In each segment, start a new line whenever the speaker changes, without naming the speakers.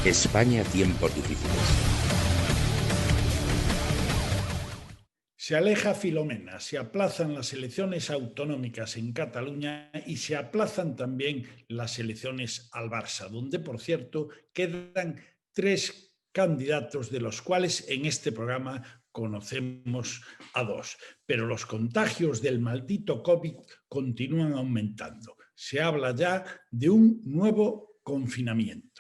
España, tiempos difíciles.
Se aleja Filomena, se aplazan las elecciones autonómicas en Cataluña y se aplazan también las elecciones al Barça, donde, por cierto, quedan 3 candidatos, de los cuales en este programa conocemos a 2. Pero los contagios del maldito COVID continúan aumentando. Se habla ya de un nuevo confinamiento.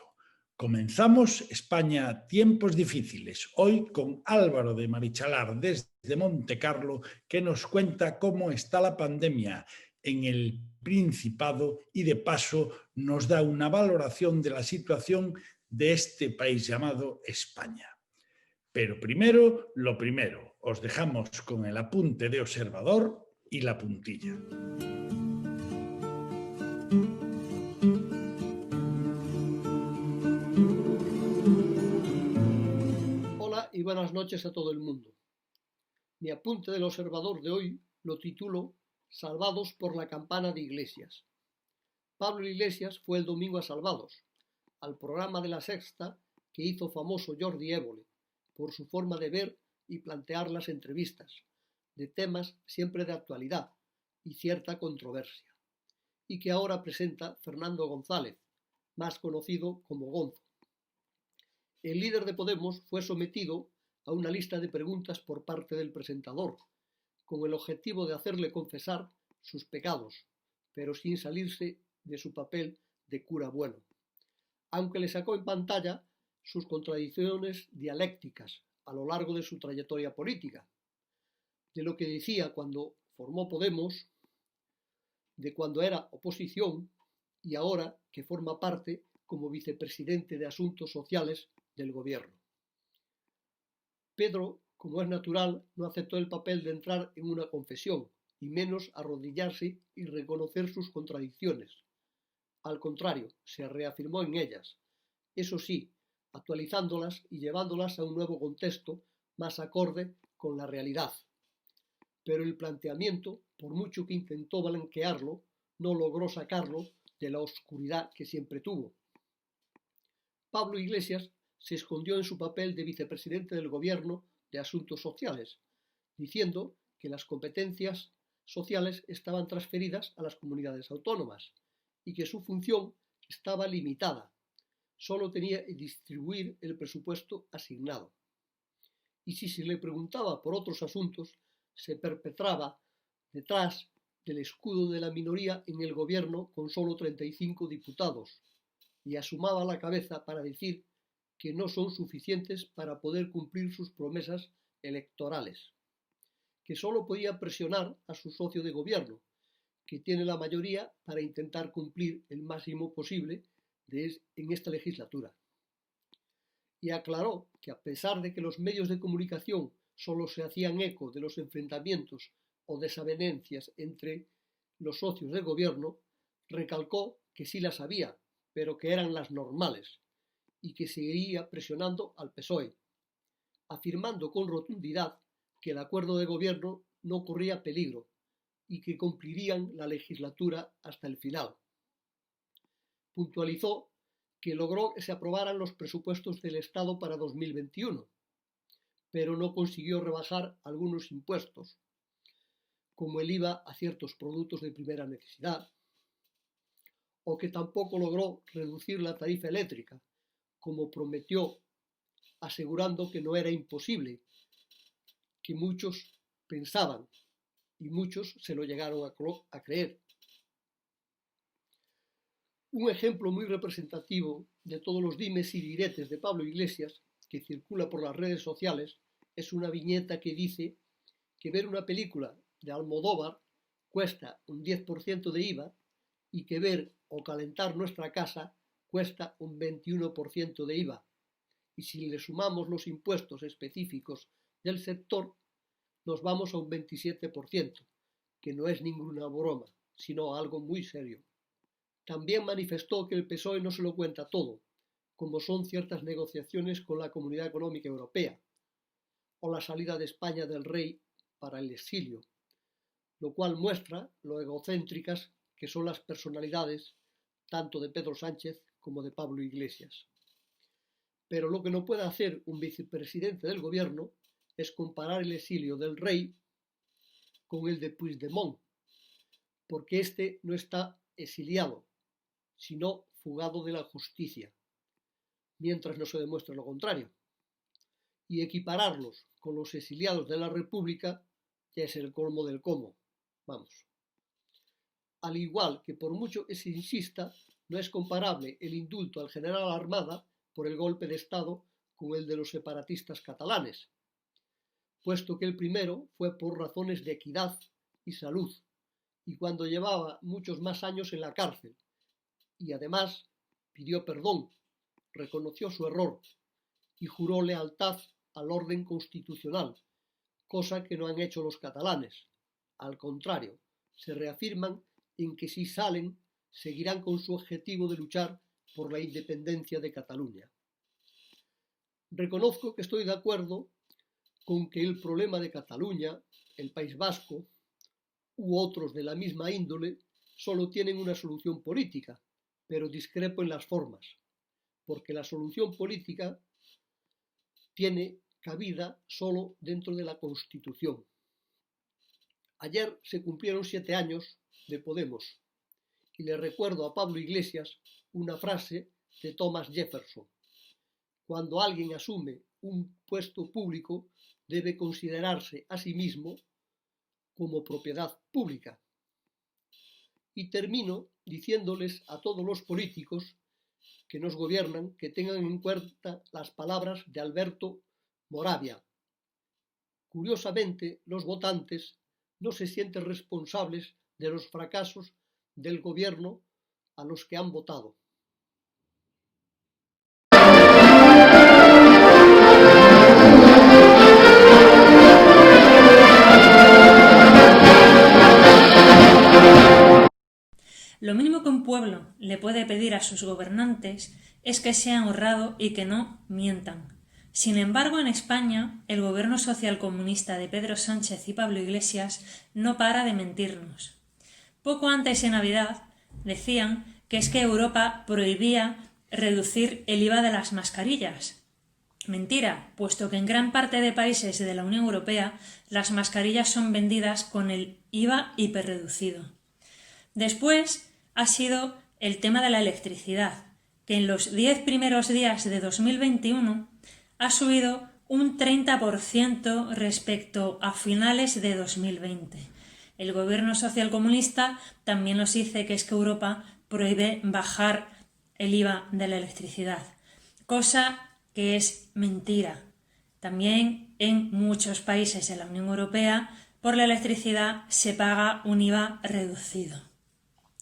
Comenzamos España, tiempos difíciles, hoy con Álvaro de Marichalar desde Montecarlo, que nos cuenta cómo está la pandemia en el Principado y de paso nos da una valoración de la situación de este país llamado España. Pero primero, lo primero, os dejamos con el apunte de observador y la puntilla.
Y buenas noches a todo el mundo. Mi apunte del observador de hoy lo titulo Salvados por la campana de Iglesias. Pablo Iglesias fue el domingo a Salvados, al programa de La Sexta que hizo famoso Jordi Évole por su forma de ver y plantear las entrevistas, de temas siempre de actualidad y cierta controversia, y que ahora presenta Fernando González, más conocido como Gonzo. El líder de Podemos fue sometido a una lista de preguntas por parte del presentador, con el objetivo de hacerle confesar sus pecados, pero sin salirse de su papel de cura bueno, aunque le sacó en pantalla sus contradicciones dialécticas a lo largo de su trayectoria política, de lo que decía cuando formó Podemos, de cuando era oposición y ahora que forma parte como vicepresidente de Asuntos Sociales del gobierno. Pedro, como es natural, no aceptó el papel de entrar en una confesión, y menos arrodillarse y reconocer sus contradicciones. Al contrario, se reafirmó en ellas, eso sí, actualizándolas y llevándolas a un nuevo contexto más acorde con la realidad. Pero el planteamiento, por mucho que intentó blanquearlo, no logró sacarlo de la oscuridad que siempre tuvo. Pablo Iglesias se escondió en su papel de vicepresidente del Gobierno de Asuntos Sociales, diciendo que las competencias sociales estaban transferidas a las comunidades autónomas y que su función estaba limitada, solo tenía que distribuir el presupuesto asignado. Y si se le preguntaba por otros asuntos, se perpetraba detrás del escudo de la minoría en el Gobierno con solo 35 diputados y asomaba la cabeza para decir que no son suficientes para poder cumplir sus promesas electorales, que solo podía presionar a su socio de gobierno, que tiene la mayoría para intentar cumplir el máximo posible en esta legislatura. Y aclaró que a pesar de que los medios de comunicación solo se hacían eco de los enfrentamientos o desavenencias entre los socios de gobierno, recalcó que sí las había, pero que eran las normales, y que seguiría presionando al PSOE, afirmando con rotundidad que el acuerdo de gobierno no corría peligro y que cumplirían la legislatura hasta el final. Puntualizó que logró que se aprobaran los presupuestos del Estado para 2021, pero no consiguió rebajar algunos impuestos, como el IVA a ciertos productos de primera necesidad, o que tampoco logró reducir la tarifa eléctrica, como prometió, asegurando que no era imposible, que muchos pensaban y muchos se lo llegaron a creer. Un ejemplo muy representativo de todos los dimes y diretes de Pablo Iglesias, que circula por las redes sociales, es una viñeta que dice que ver una película de Almodóvar cuesta un 10% de IVA y que ver o calentar nuestra casa cuesta un 21% de IVA. Y si le sumamos los impuestos específicos del sector, nos vamos a un 27%, que no es ninguna broma, sino algo muy serio. También manifestó que el PSOE no se lo cuenta todo, como son ciertas negociaciones con la Comunidad Económica Europea, o la salida de España del rey para el exilio, lo cual muestra lo egocéntricas que son las personalidades tanto de Pedro Sánchez como de Pablo Iglesias. Pero lo que no puede hacer un vicepresidente del gobierno es comparar el exilio del rey con el de Puigdemont, porque este no está exiliado, sino fugado de la justicia, mientras no se demuestre lo contrario. Y equipararlos con los exiliados de la República ya es el colmo del colmo. Vamos. Al igual que por mucho que se insista, no es comparable el indulto al general Armada por el golpe de Estado con el de los separatistas catalanes, puesto que el primero fue por razones de equidad y salud, y cuando llevaba muchos más años en la cárcel, y además pidió perdón, reconoció su error y juró lealtad al orden constitucional, cosa que no han hecho los catalanes. Al contrario, se reafirman en que si salen, seguirán con su objetivo de luchar por la independencia de Cataluña. Reconozco que estoy de acuerdo con que el problema de Cataluña, el País Vasco u otros de la misma índole solo tienen una solución política, pero discrepo en las formas, porque la solución política tiene cabida solo dentro de la Constitución. Ayer se cumplieron 7 años de Podemos y le recuerdo a Pablo Iglesias una frase de Thomas Jefferson: cuando alguien asume un puesto público debe considerarse a sí mismo como propiedad pública. Y termino diciéndoles a todos los políticos que nos gobiernan que tengan en cuenta las palabras de Alberto Moravia. Curiosamente, los votantes no se sienten responsables de los fracasos del gobierno a los que han votado.
Lo mínimo que un pueblo le puede pedir a sus gobernantes es que sean honrados y que no mientan. Sin embargo, en España, el gobierno socialcomunista de Pedro Sánchez y Pablo Iglesias no para de mentirnos. Poco antes de Navidad decían que es que Europa prohibía reducir el IVA de las mascarillas. Mentira, puesto que en gran parte de países de la Unión Europea las mascarillas son vendidas con el IVA hiperreducido. Después ha sido el tema de la electricidad, que en los 10 primeros días de 2021 ha subido un 30% respecto a finales de 2020. El gobierno socialcomunista también nos dice que es que Europa prohíbe bajar el IVA de la electricidad, cosa que es mentira. También en muchos países de la Unión Europea por la electricidad se paga un IVA reducido.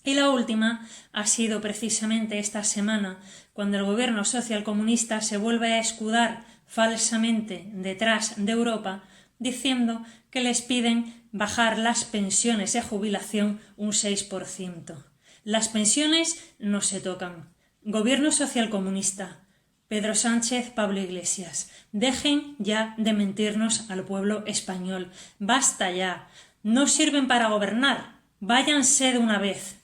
Y la última ha sido precisamente esta semana, cuando el gobierno socialcomunista se vuelve a escudar falsamente detrás de Europa, diciendo que les piden bajar las pensiones de jubilación un 6%. Las pensiones no se tocan. Gobierno socialcomunista, Pedro Sánchez, Pablo Iglesias, dejen ya de mentirnos al pueblo español. Basta ya. No sirven para gobernar. Váyanse de una vez.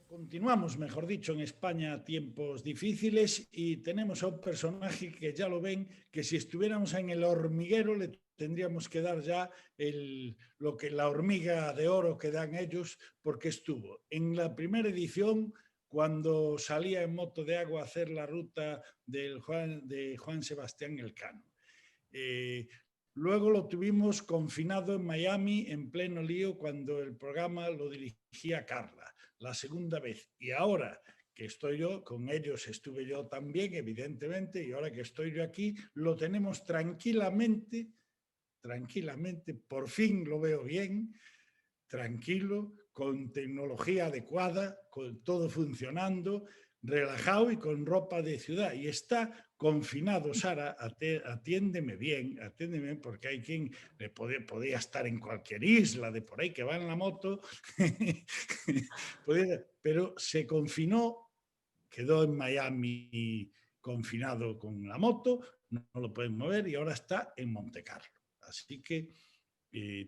Continuamos, mejor dicho, en España tiempos difíciles y tenemos a un personaje que ya lo ven, que si estuviéramos en el hormiguero le tendríamos que dar ya la hormiga de oro que dan ellos, porque estuvo en la primera edición cuando salía en moto de agua a hacer la ruta de Juan Sebastián Elcano. Luego lo tuvimos confinado en Miami en pleno lío cuando el programa lo dirigía Carla, la segunda vez. Y ahora que estoy yo, con ellos estuve yo también, evidentemente, y ahora que estoy yo aquí, lo tenemos tranquilamente, por fin lo veo bien, tranquilo, con tecnología adecuada, con todo funcionando, relajado y con ropa de ciudad. Y está confinado. Sara, atiéndeme bien, porque hay quien podía estar en cualquier isla de por ahí que va en la moto, pero se confinó, quedó en Miami confinado con la moto, no lo pueden mover y ahora está en Montecarlo. Así que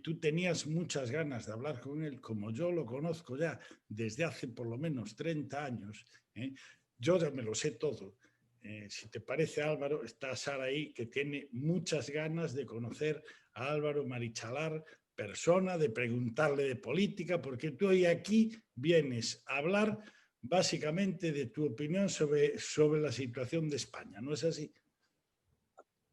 tú tenías muchas ganas de hablar con él, como yo lo conozco ya desde hace por lo menos 30 años, yo ya me lo sé todo. si te parece, Álvaro, está Sara ahí, que tiene muchas ganas de conocer a Álvaro Marichalar, persona, de preguntarle de política, porque tú hoy aquí vienes a hablar básicamente de tu opinión sobre la situación de España, ¿no es así?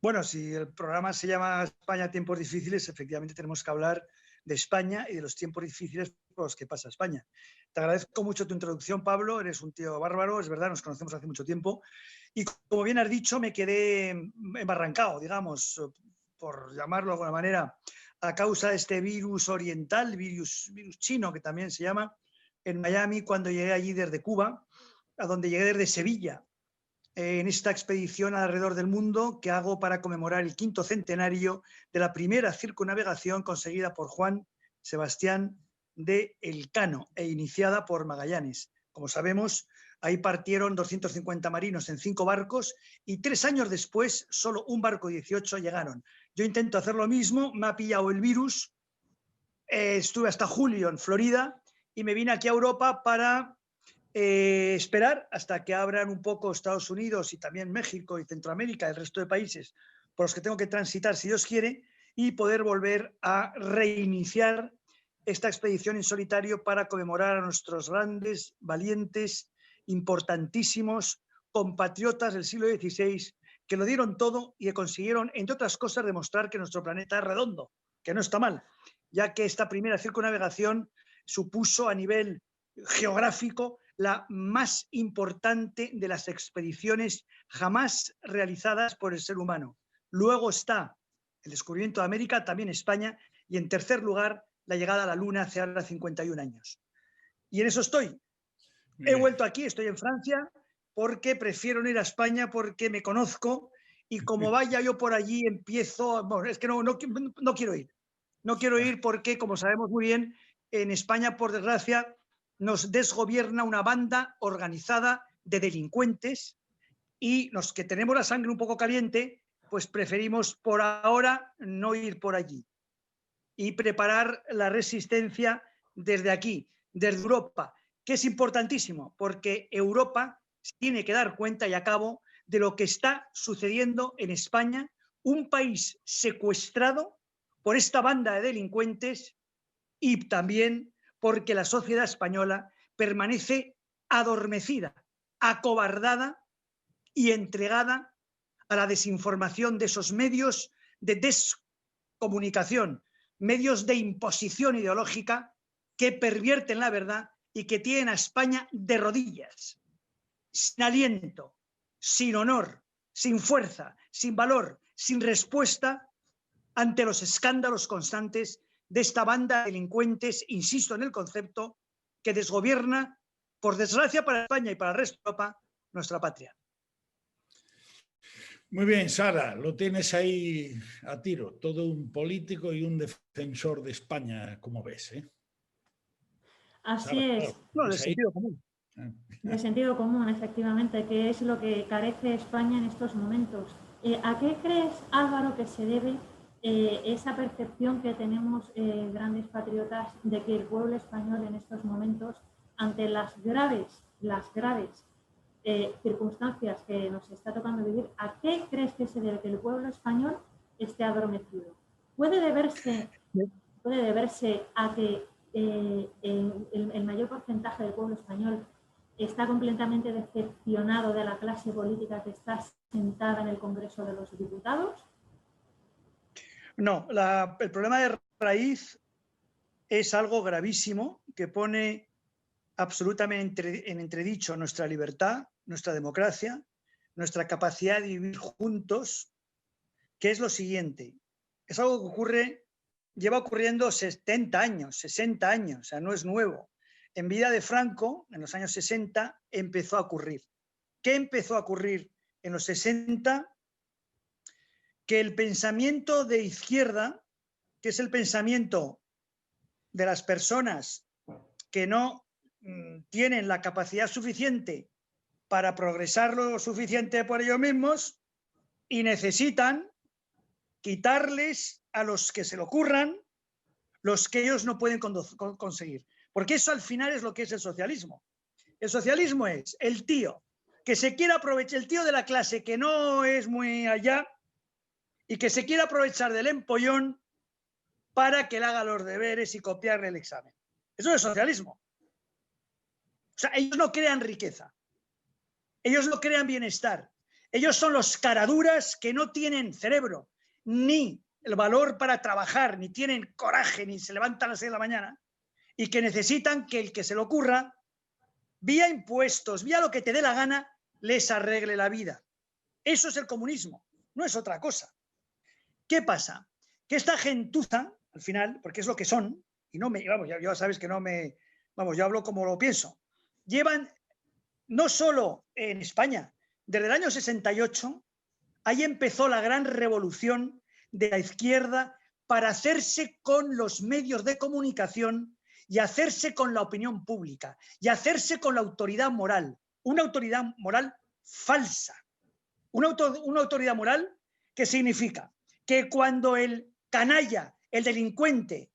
Bueno, si el programa se llama España, tiempos difíciles, efectivamente tenemos que hablar de España y de los tiempos difíciles por los que pasa España. Te agradezco mucho tu introducción, Pablo, eres un tío bárbaro, es verdad, nos conocemos hace mucho tiempo y como bien has dicho, me quedé embarrancado, digamos, por llamarlo de alguna manera, a causa de este virus oriental, virus chino que también se llama, en Miami cuando llegué allí desde Cuba, a donde llegué desde Sevilla, en esta expedición alrededor del mundo que hago para conmemorar el 5º centenario de la primera circunnavegación conseguida por Juan Sebastián de Elcano e iniciada por Magallanes. Como sabemos, ahí partieron 250 marinos en 5 barcos y 3 años después solo un barco 18 llegaron. Yo intento hacer lo mismo, me ha pillado el virus, estuve hasta julio en Florida y me vine aquí a Europa para esperar hasta que abran un poco Estados Unidos y también México y Centroamérica, el resto de países por los que tengo que transitar si Dios quiere, y poder volver a reiniciar esta expedición en solitario para conmemorar a nuestros grandes, valientes, importantísimos compatriotas del siglo XVI que lo dieron todo y que consiguieron, entre otras cosas, demostrar que nuestro planeta es redondo, que no está mal, ya que esta primera circunnavegación supuso a nivel geográfico la más importante de las expediciones jamás realizadas por el ser humano. Luego está el descubrimiento de América, también España, y en tercer lugar, la llegada a la Luna hace ahora 51 años. Y en eso estoy. He vuelto aquí, estoy en Francia, porque prefiero no ir a España, porque me conozco, y como vaya yo por allí empiezo... Bueno, es que no quiero ir. No quiero ir porque, como sabemos muy bien, en España, por desgracia, nos desgobierna una banda organizada de delincuentes y los que tenemos la sangre un poco caliente, pues preferimos por ahora no ir por allí y preparar la resistencia desde aquí, desde Europa, que es importantísimo porque Europa tiene que dar cuenta y acabo de lo que está sucediendo en España, un país secuestrado por esta banda de delincuentes y también porque la sociedad española permanece adormecida, acobardada y entregada a la desinformación de esos medios de descomunicación, medios de imposición ideológica que pervierten la verdad y que tienen a España de rodillas, sin aliento, sin honor, sin fuerza, sin valor, sin respuesta ante los escándalos constantes de esta banda de delincuentes, insisto en el concepto, que desgobierna, por desgracia para España y para el resto de Europa, nuestra patria.
Muy bien, Sara, lo tienes ahí a tiro, todo un político y un defensor de España, como ves, ¿eh?
Así
Sara,
es.
No, de sentido común.
De sentido común, efectivamente, que es lo que carece España en estos momentos. ¿A qué crees, Álvaro, que se debe esa percepción que tenemos grandes patriotas de que el pueblo español en estos momentos, ante las graves circunstancias que nos está tocando vivir, ¿a qué crees que se debe que el pueblo español esté adormecido? ¿Puede deberse a que el mayor porcentaje del pueblo español está completamente decepcionado de la clase política que está sentada en el Congreso de los Diputados?
No, el problema de raíz es algo gravísimo que pone absolutamente en entredicho nuestra libertad, nuestra democracia, nuestra capacidad de vivir juntos, que es lo siguiente. Es algo que lleva ocurriendo 70 años, 60 años, o sea, no es nuevo. En vida de Franco, en los años 60, empezó a ocurrir. ¿Qué empezó a ocurrir en los 60? Que el pensamiento de izquierda, que es el pensamiento de las personas que no tienen la capacidad suficiente para progresar lo suficiente por ellos mismos y necesitan quitarles a los que se le ocurran los que ellos no pueden conseguir. Porque eso al final es lo que es el socialismo. El socialismo es el tío que se quiera aprovechar, el tío de la clase que no es muy allá y que se quiera aprovechar del empollón para que le haga los deberes y copiarle el examen. Eso es socialismo. O sea, ellos no crean riqueza, ellos no crean bienestar, ellos son los caraduras que no tienen cerebro, ni el valor para trabajar, ni tienen coraje, ni se levantan a las 6 de la mañana, y que necesitan que el que se le ocurra, vía impuestos, vía lo que te dé la gana, les arregle la vida. Eso es el comunismo, no es otra cosa. ¿Qué pasa? Que esta gentuza, al final, porque es lo que son, y no me, vamos, ya sabes que no me, vamos, yo hablo como lo pienso, llevan, no solo en España, desde el año 68, ahí empezó la gran revolución de la izquierda para hacerse con los medios de comunicación y hacerse con la opinión pública y hacerse con la autoridad moral, una autoridad moral falsa, una autoridad moral que significa que cuando el canalla, el delincuente,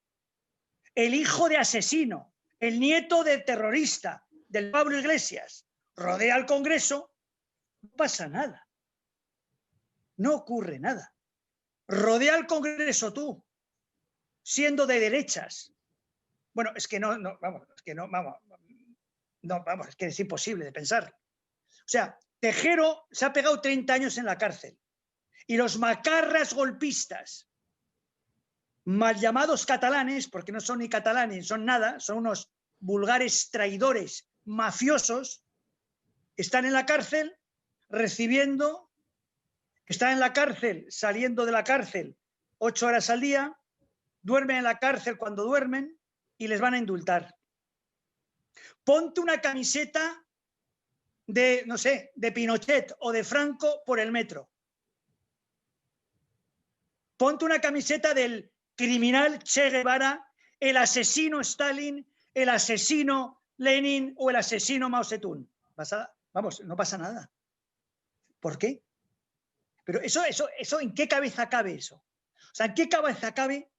el hijo de asesino, el nieto de terrorista del Pablo Iglesias rodea al Congreso, no pasa nada, no ocurre nada. Rodea al Congreso tú, siendo de derechas. Bueno, es que es que es imposible de pensar. O sea, Tejero se ha pegado 30 años en la cárcel y los macarras golpistas, mal llamados catalanes, porque no son ni catalanes, son nada, son unos vulgares traidores mafiosos, están en la cárcel recibiendo, están en la cárcel, saliendo de la cárcel 8 horas al día, duermen en la cárcel cuando duermen y les van a indultar. Ponte una camiseta de, no sé, de Pinochet o de Franco por el metro. Ponte una camiseta del criminal Che Guevara, el asesino Stalin, el asesino Lenin o el asesino Mao Zedong. Vamos, no pasa nada. ¿Por qué? Pero eso, ¿en qué cabeza cabe eso? O sea, ¿en qué cabeza cabe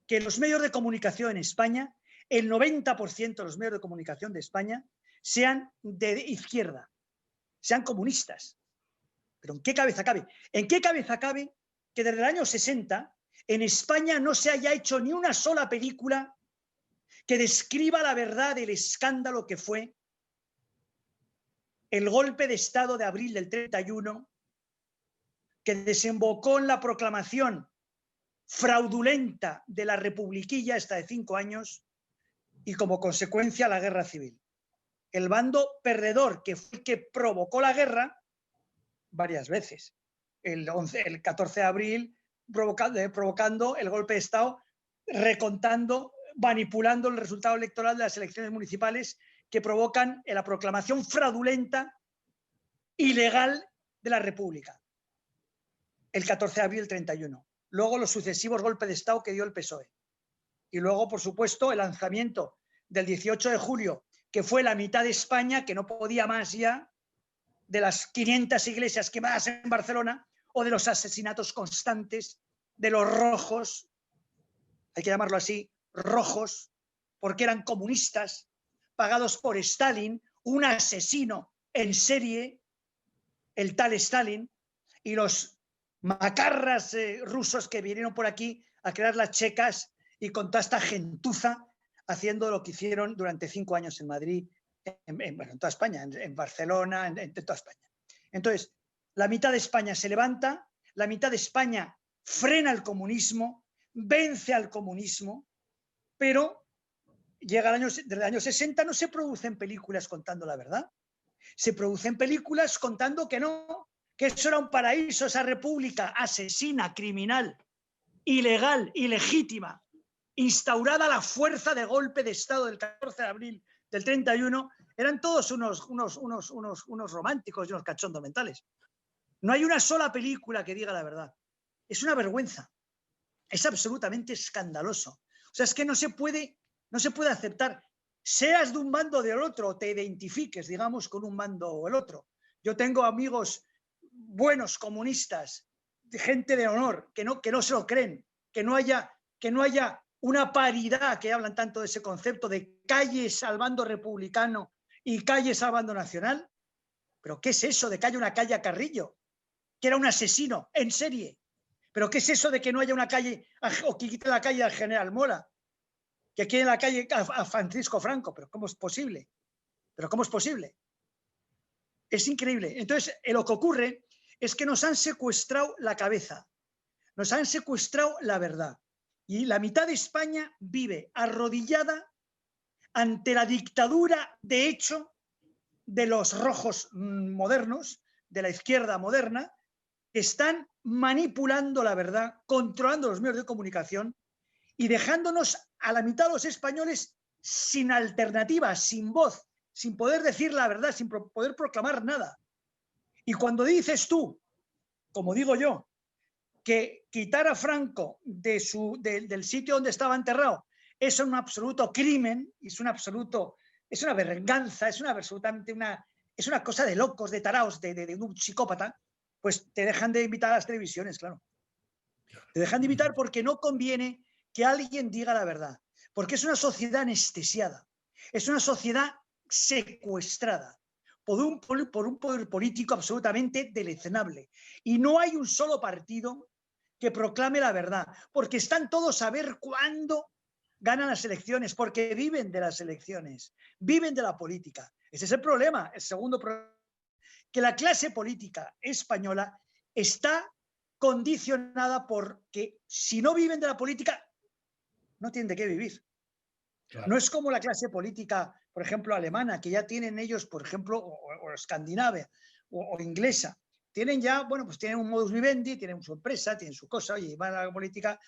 que los medios de comunicación en España, el 90% de los medios de comunicación de España, sean de izquierda, sean comunistas? ¿Pero en qué cabeza cabe? ¿En qué cabeza cabe que desde el año 60 en España no se haya hecho ni una sola película que describa la verdad del escándalo que fue el golpe de Estado de abril del 31, que desembocó en la proclamación fraudulenta de la republiquilla esta de 5 años y como consecuencia la guerra civil? El bando perdedor, que fue el que provocó la guerra varias veces. El 14 de abril provocando el golpe de Estado, recontando, manipulando el resultado electoral de las elecciones municipales que provocan la proclamación fraudulenta, ilegal de la República. El 14 de abril del 31. Luego los sucesivos golpes de Estado que dio el PSOE. Y luego, por supuesto, el lanzamiento del 18 de julio, que fue la mitad de España, que no podía más ya, de las 500 iglesias quemadas en Barcelona, o de los asesinatos constantes de los rojos, hay que llamarlo así, rojos, porque eran comunistas, pagados por Stalin, un asesino en serie, el tal Stalin, y los macarras rusos que vinieron por aquí a crear las checas y con toda esta gentuza haciendo lo que hicieron durante 5 años en Madrid, en toda España, en Barcelona, en toda España. Entonces, la mitad de España se levanta, la mitad de España frena el comunismo, vence al comunismo, pero llega desde el año 60 no se producen películas contando la verdad. Se producen películas contando que no, que eso era un paraíso, esa república asesina, criminal, ilegal, ilegítima, instaurada a la fuerza de golpe de Estado del 14 de abril del 31, eran todos unos románticos y unos cachondos mentales. No hay una sola película que diga la verdad. Es una vergüenza. Es absolutamente escandaloso. O sea, es que no se puede aceptar, seas de un bando o del otro, te identifiques, digamos, con un bando o el otro. Yo tengo amigos buenos comunistas, de gente de honor, que no se lo creen, que no haya una paridad, que hablan tanto de ese concepto de calles al bando republicano y calles al bando nacional. ¿Pero qué es eso de que haya una calle a Carrillo? Que era un asesino en serie. ¿Pero qué es eso de que no haya una calle, o que quite la calle al general Mola? Que quiere la calle a Francisco Franco. ¿Pero cómo es posible? ¿Pero cómo es posible? Es increíble. Entonces, lo que ocurre es que nos han secuestrado la cabeza, nos han secuestrado la verdad. Y la mitad de España vive arrodillada ante la dictadura, de hecho, de los rojos modernos, de la izquierda moderna, que están manipulando la verdad, controlando los medios de comunicación y dejándonos a la mitad de los españoles sin alternativa, sin voz, sin poder decir la verdad, sin poder proclamar nada. Y cuando dices tú, como digo yo, que quitar a Franco del sitio donde estaba enterrado es un absoluto crimen, es una venganza, es una cosa de locos, de taraos, de un psicópata, pues te dejan de invitar a las televisiones, claro. Te dejan de invitar porque no conviene que alguien diga la verdad, porque es una sociedad anestesiada, es una sociedad secuestrada por un poder político absolutamente deleznable. Y no hay un solo partido que proclame la verdad, porque están todos a ver cuándo ganan las elecciones, porque viven de las elecciones, viven de la política. Ese es el problema. El segundo problema, que la clase política española está condicionada porque si no viven de la política, no tienen de qué vivir. Claro. No es como la clase política, por ejemplo, alemana, que ya tienen ellos, por ejemplo, o escandinava o inglesa. Tienen ya, bueno, pues tienen un modus vivendi, tienen su empresa, tienen su cosa, y van a la política,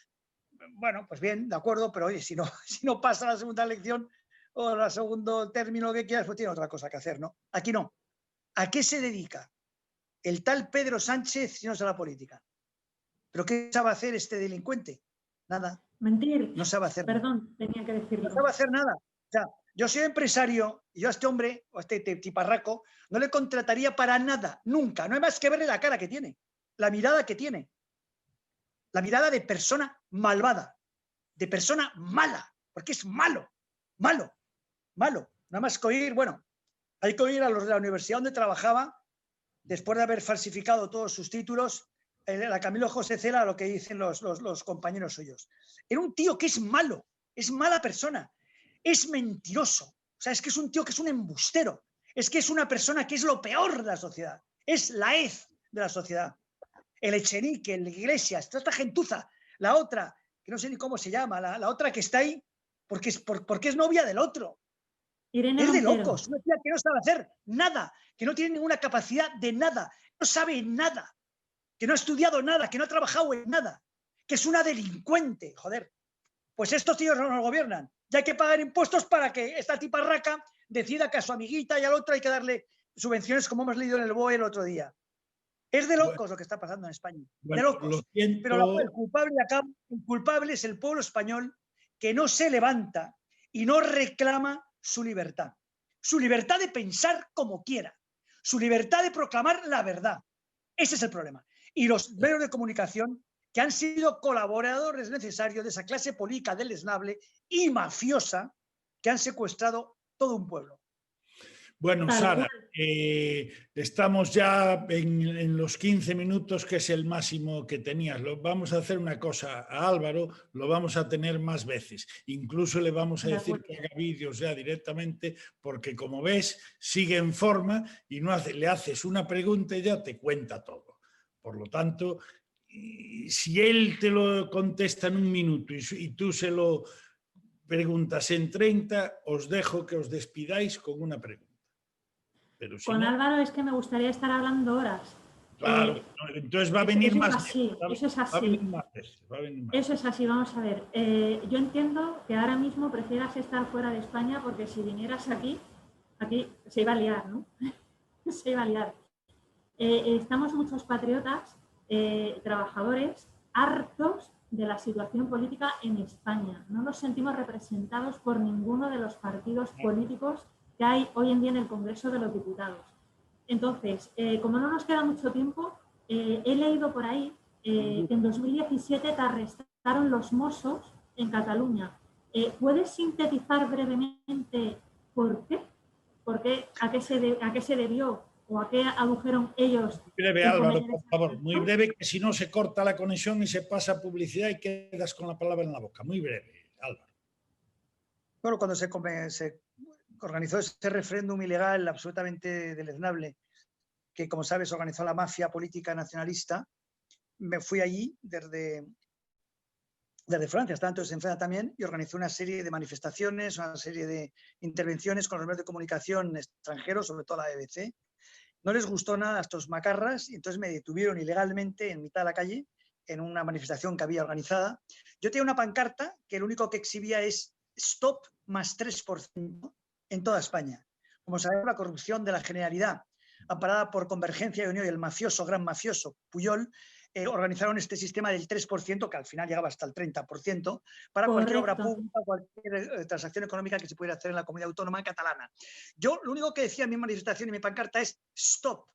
bueno, pues bien, de acuerdo, pero oye, si no pasa la segunda elección o el segundo término, lo que quieras, pues tiene otra cosa que hacer, ¿no? Aquí no. ¿A qué se dedica el tal Pedro Sánchez si no es a la política? ¿Pero qué sabe hacer este delincuente? Nada.
Mentir.
No sabe hacer
Perdón,
nada.
tenía que decirlo.
No sabe hacer nada. O sea, yo soy empresario y yo a este hombre, o a este tiparraco, no le contrataría para nada, nunca. No hay más que verle la cara que tiene, la mirada que tiene. La mirada de persona malvada, de persona mala, porque es malo, malo, malo. Nada más que oír, bueno, hay que oír a los de la universidad donde trabajaba, después de haber falsificado todos sus títulos, a Camilo José Cela, lo que dicen los compañeros suyos. Era un tío que es malo, es mala persona, es mentiroso. O sea, es que es un tío que es un embustero. Es que es una persona que es lo peor de la sociedad. Es la hez de la sociedad. El Echenique, el Iglesias, toda esta gentuza. La otra, que no sé ni cómo se llama, la otra que está ahí, porque es novia del otro.
Irene
es de
Montero.
locos. Una tía que no sabe hacer nada, que no tiene ninguna capacidad de nada, no sabe nada, que no ha estudiado nada, que no ha trabajado en nada, que es una delincuente, joder. Pues estos tíos no nos gobiernan. Ya hay que pagar impuestos para que esta tiparraca decida que a su amiguita y al otro hay que darle subvenciones, como hemos leído en el BOE el otro día. Es de locos lo que está pasando en España. De locos. Pero el culpable es el pueblo español que no se levanta y no reclama su libertad. Su libertad de pensar como quiera. Su libertad de proclamar la verdad. Ese es el problema. Y los medios de comunicación que han sido colaboradores necesarios de esa clase política deleznable y mafiosa que han secuestrado todo un pueblo.
Bueno, Sara, estamos ya en los 15 minutos, que es el máximo que tenías. Vamos a hacer una cosa, a Álvaro lo vamos a tener más veces. Incluso le vamos a decir que haga vídeos ya directamente, porque como ves, sigue en forma y no le haces una pregunta y ya te cuenta todo. Por lo tanto, si él te lo contesta en un minuto y tú se lo preguntas en 30, os dejo que os despidáis con una pregunta. Pero si
con
no,
Álvaro es que me gustaría estar hablando horas.
Claro, entonces va a venir más veces.
Eso es así.
Va a venir más veces.
Eso es así, vamos a ver. Yo entiendo que ahora mismo prefieras estar fuera de España porque si vinieras aquí se iba a liar, ¿no? Se iba a liar. Estamos muchos patriotas, trabajadores, hartos de la situación política en España. No nos sentimos representados por ninguno de los partidos políticos que hay hoy en día en el Congreso de los Diputados. Entonces, como no nos queda mucho tiempo, he leído por ahí que en 2017 te arrestaron los Mossos en Cataluña. ¿Puedes sintetizar brevemente por qué? ¿A qué se debió?
o a qué adujeron ellos.
Muy breve, Álvaro, por favor, muy breve, que si no se corta la conexión y se pasa a publicidad y quedas con la palabra en la boca. Muy breve, Álvaro.
Bueno, cuando se organizó ese referéndum ilegal absolutamente deleznable, que como sabes organizó la mafia política nacionalista, me fui allí desde Francia, estaba entonces en Francia también, y organizé una serie de manifestaciones, una serie de intervenciones con los medios de comunicación extranjeros, sobre todo la BBC. No les gustó nada a estos macarras y entonces me detuvieron ilegalmente en mitad de la calle en una manifestación que había organizada. Yo tenía una pancarta que lo único que exhibía es Stop más 3% en toda España. Como sabemos, la corrupción de la Generalidad, amparada por Convergencia y Unión y el mafioso, gran mafioso Pujol, organizaron este sistema del 3%, que al final llegaba hasta el 30%, para cualquier obra pública, cualquier transacción económica que se pudiera hacer en la comunidad autónoma catalana. Yo lo único que decía en mi manifestación y mi pancarta es stop,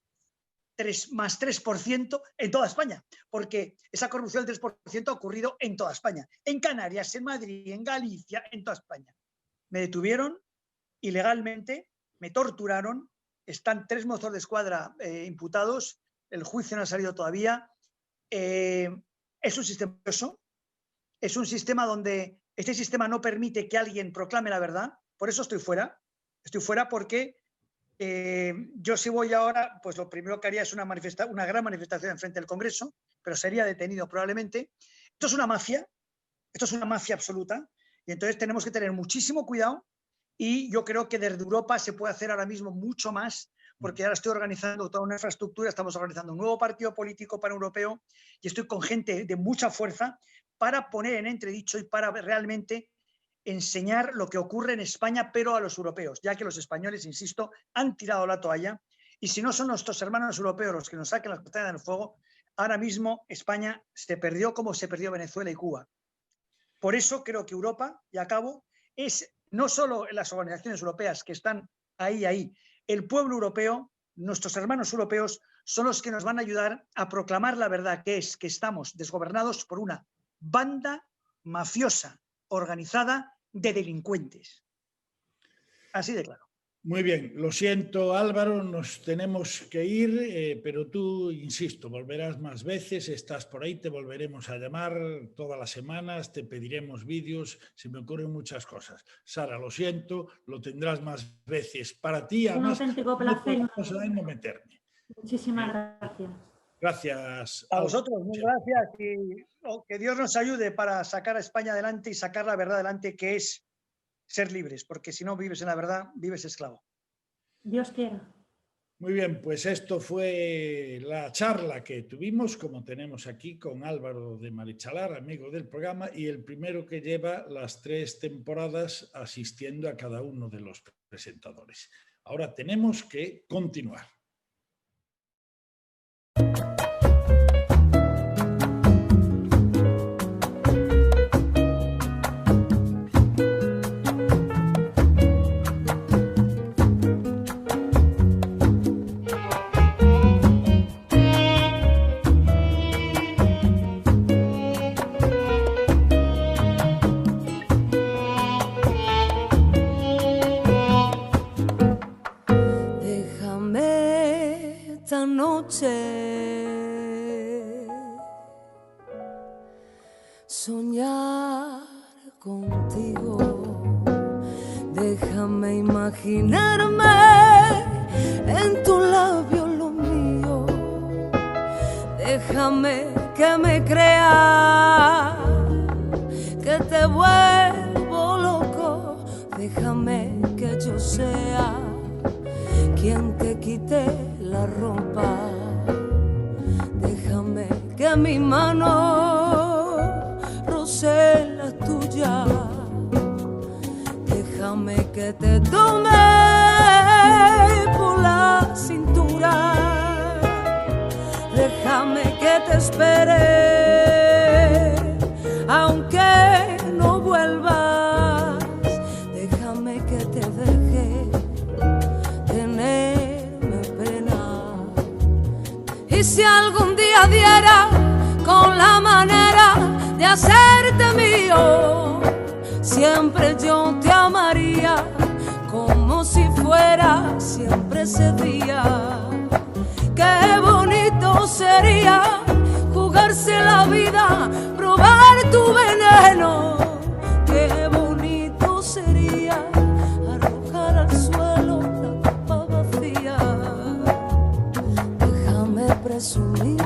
más 3% en toda España, porque esa corrupción del 3% ha ocurrido en toda España, en Canarias, en Madrid, en Galicia, en toda España. Me detuvieron ilegalmente, me torturaron, están 3 mozos de escuadra imputados, el juicio no ha salido todavía. Es un sistema, es un sistema donde este sistema no permite que alguien proclame la verdad, por eso estoy fuera porque yo si voy ahora, pues lo primero que haría es una gran manifestación en frente del Congreso, pero sería detenido probablemente. Esto es una mafia absoluta, y entonces tenemos que tener muchísimo cuidado, y yo creo que desde Europa se puede hacer ahora mismo mucho más, porque ahora estoy organizando toda una infraestructura, estamos organizando un nuevo partido político paneuropeo y estoy con gente de mucha fuerza para poner en entredicho y para realmente enseñar lo que ocurre en España, pero a los europeos, ya que los españoles, insisto, han tirado la toalla, y si no son nuestros hermanos europeos los que nos saquen las castañas del fuego, ahora mismo España se perdió como se perdió Venezuela y Cuba. Por eso creo que Europa, y acabo, es no solo las organizaciones europeas que están ahí, el pueblo europeo, nuestros hermanos europeos, son los que nos van a ayudar a proclamar la verdad, que es que estamos desgobernados por una banda mafiosa organizada de delincuentes. Así de claro.
Muy bien, lo siento Álvaro, nos tenemos que ir, pero tú, insisto, volverás más veces, estás por ahí, te volveremos a llamar todas las semanas, te pediremos vídeos, se me ocurren muchas cosas. Sara, lo siento, lo tendrás más veces para ti, además
un auténtico placer.
No meterme.
Muchísimas gracias.
Gracias.
A vosotros, muy gracias, y que Dios nos ayude para sacar a España adelante y sacar la verdad adelante, que es ser libres, porque si no vives en la verdad, vives esclavo.
Dios quiera.
Muy bien, pues esto fue la charla que tuvimos, como tenemos aquí, con Álvaro de Marichalar, amigo del programa, y el primero que lleva las 3 temporadas asistiendo a cada uno de los presentadores. Ahora tenemos que continuar.
Soñar contigo, déjame imaginarme en tu labio lo mío, déjame que me crea que te vuelvo loco, déjame que yo sea quien te quite la ropa, déjame que mi mano roce la tuya, déjame que te tome por la cintura, déjame que te espere aunque no vuelvas, déjame que te deje tenerme pena, y si algún día diera con la manera de hacerte mío, siempre yo te amaría como si fuera siempre ese día. bonito sería jugarse la vida, probar tu veneno. Qué bonito sería arrojar al suelo la copa vacía. Déjame presumir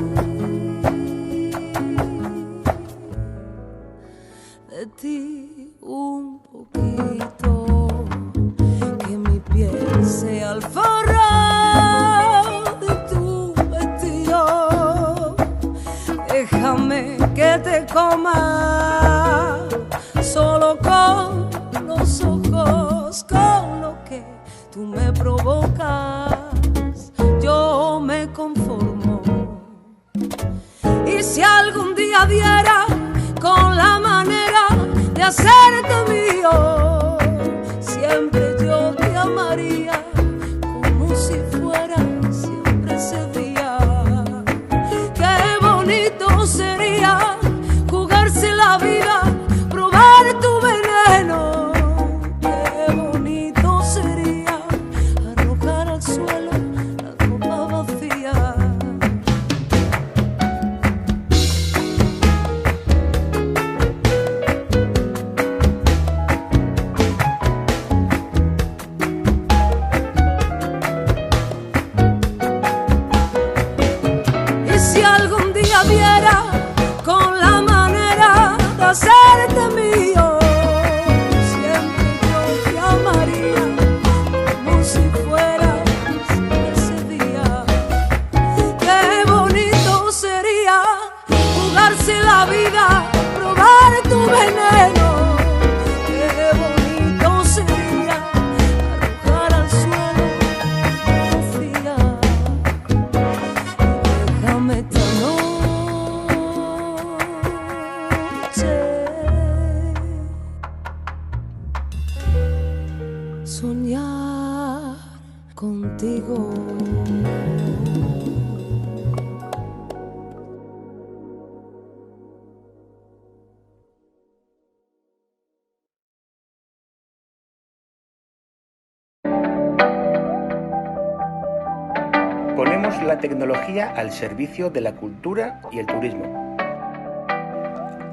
de ti un poquito, que mi piel sea alforja de tu vestido. Déjame que te coma solo con los ojos, con lo que tú me provocas, yo me conformo. Y si algún día diera con la manera de hacerte mío, siempre yo te amaría como si fuera siempre ese día. Qué bonito sería jugarse la vida, probar tu veneno. Qué bonito sería arrojar al suelo la copa vacía. Y si algún día viera con la manera de hacerte mío, siempre yo te amaría como si fuera ese día. Qué bonito sería jugarse la vida, probar tu veneno. Qué bonito sería arrojar al suelo vacía. Déjame esta noche soñar contigo.
Ponemos la tecnología al servicio de la cultura y el turismo.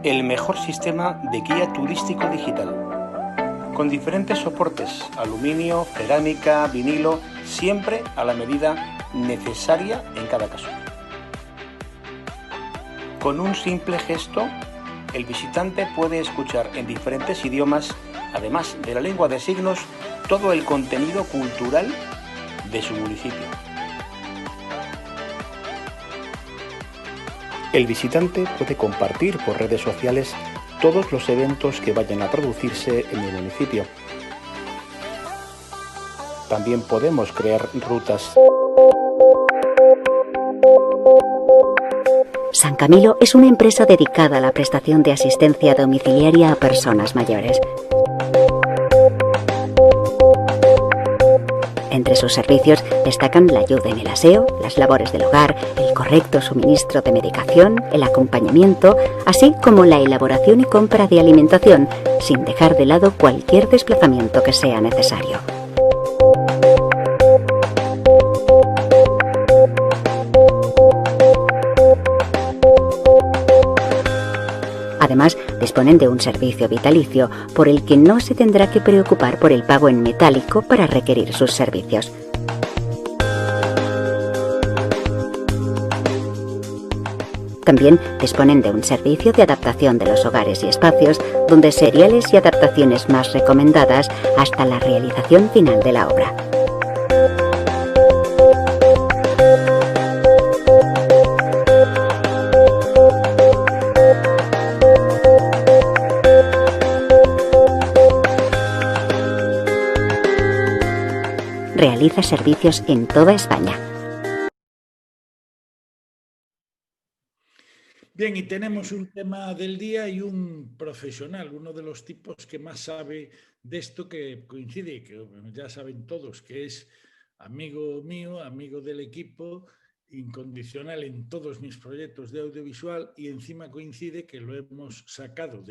El mejor sistema de guía turístico digital, con diferentes soportes, aluminio, cerámica, vinilo, siempre a la medida necesaria en cada caso. Con un simple gesto, el visitante puede escuchar en diferentes idiomas, además de la lengua de signos, todo el contenido cultural de su municipio. El visitante puede compartir por redes sociales todos los eventos que vayan a producirse en el municipio. También podemos crear rutas.
San Camilo es una empresa dedicada a la prestación de asistencia domiciliaria a personas mayores. Entre sus servicios destacan la ayuda en el aseo, las labores del hogar, el correcto suministro de medicación, el acompañamiento, así como la elaboración y compra de alimentación, sin dejar de lado cualquier desplazamiento que sea necesario. Además, disponen de un servicio vitalicio por el que no se tendrá que preocupar por el pago en metálico para requerir sus servicios. También disponen de un servicio de adaptación de los hogares y espacios, donde seriales y adaptaciones más recomendadas hasta la realización final de la obra. Realiza servicios en toda España.
Bien, y tenemos un tema del día y un profesional, uno de los tipos que más sabe de esto, que coincide, que ya saben todos, que es amigo mío, amigo del equipo, incondicional en todos mis proyectos de audiovisual, y encima coincide que lo hemos sacado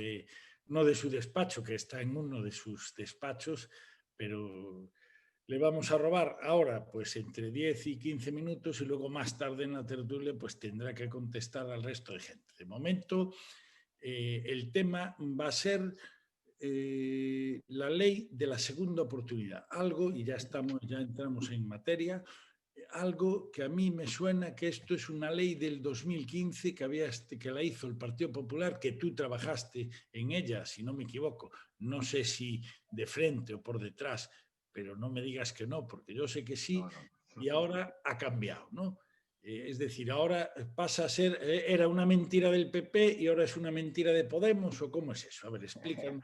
no de su despacho, que está en uno de sus despachos, pero le vamos a robar ahora pues entre 10 y 15 minutos y luego más tarde en la tertulia pues tendrá que contestar al resto de gente. De momento el tema va a ser la ley de la segunda oportunidad. Algo, y ya entramos en materia, algo que a mí me suena que esto es una ley del 2015 que la hizo el Partido Popular, que tú trabajaste en ella, si no me equivoco. No sé si de frente o por detrás, pero no me digas que no, porque yo sé que sí, y ahora ha cambiado, ¿no? Es decir, ahora pasa a ser, era una mentira del PP y ahora es una mentira de Podemos, ¿o cómo es eso? A ver, explícanos.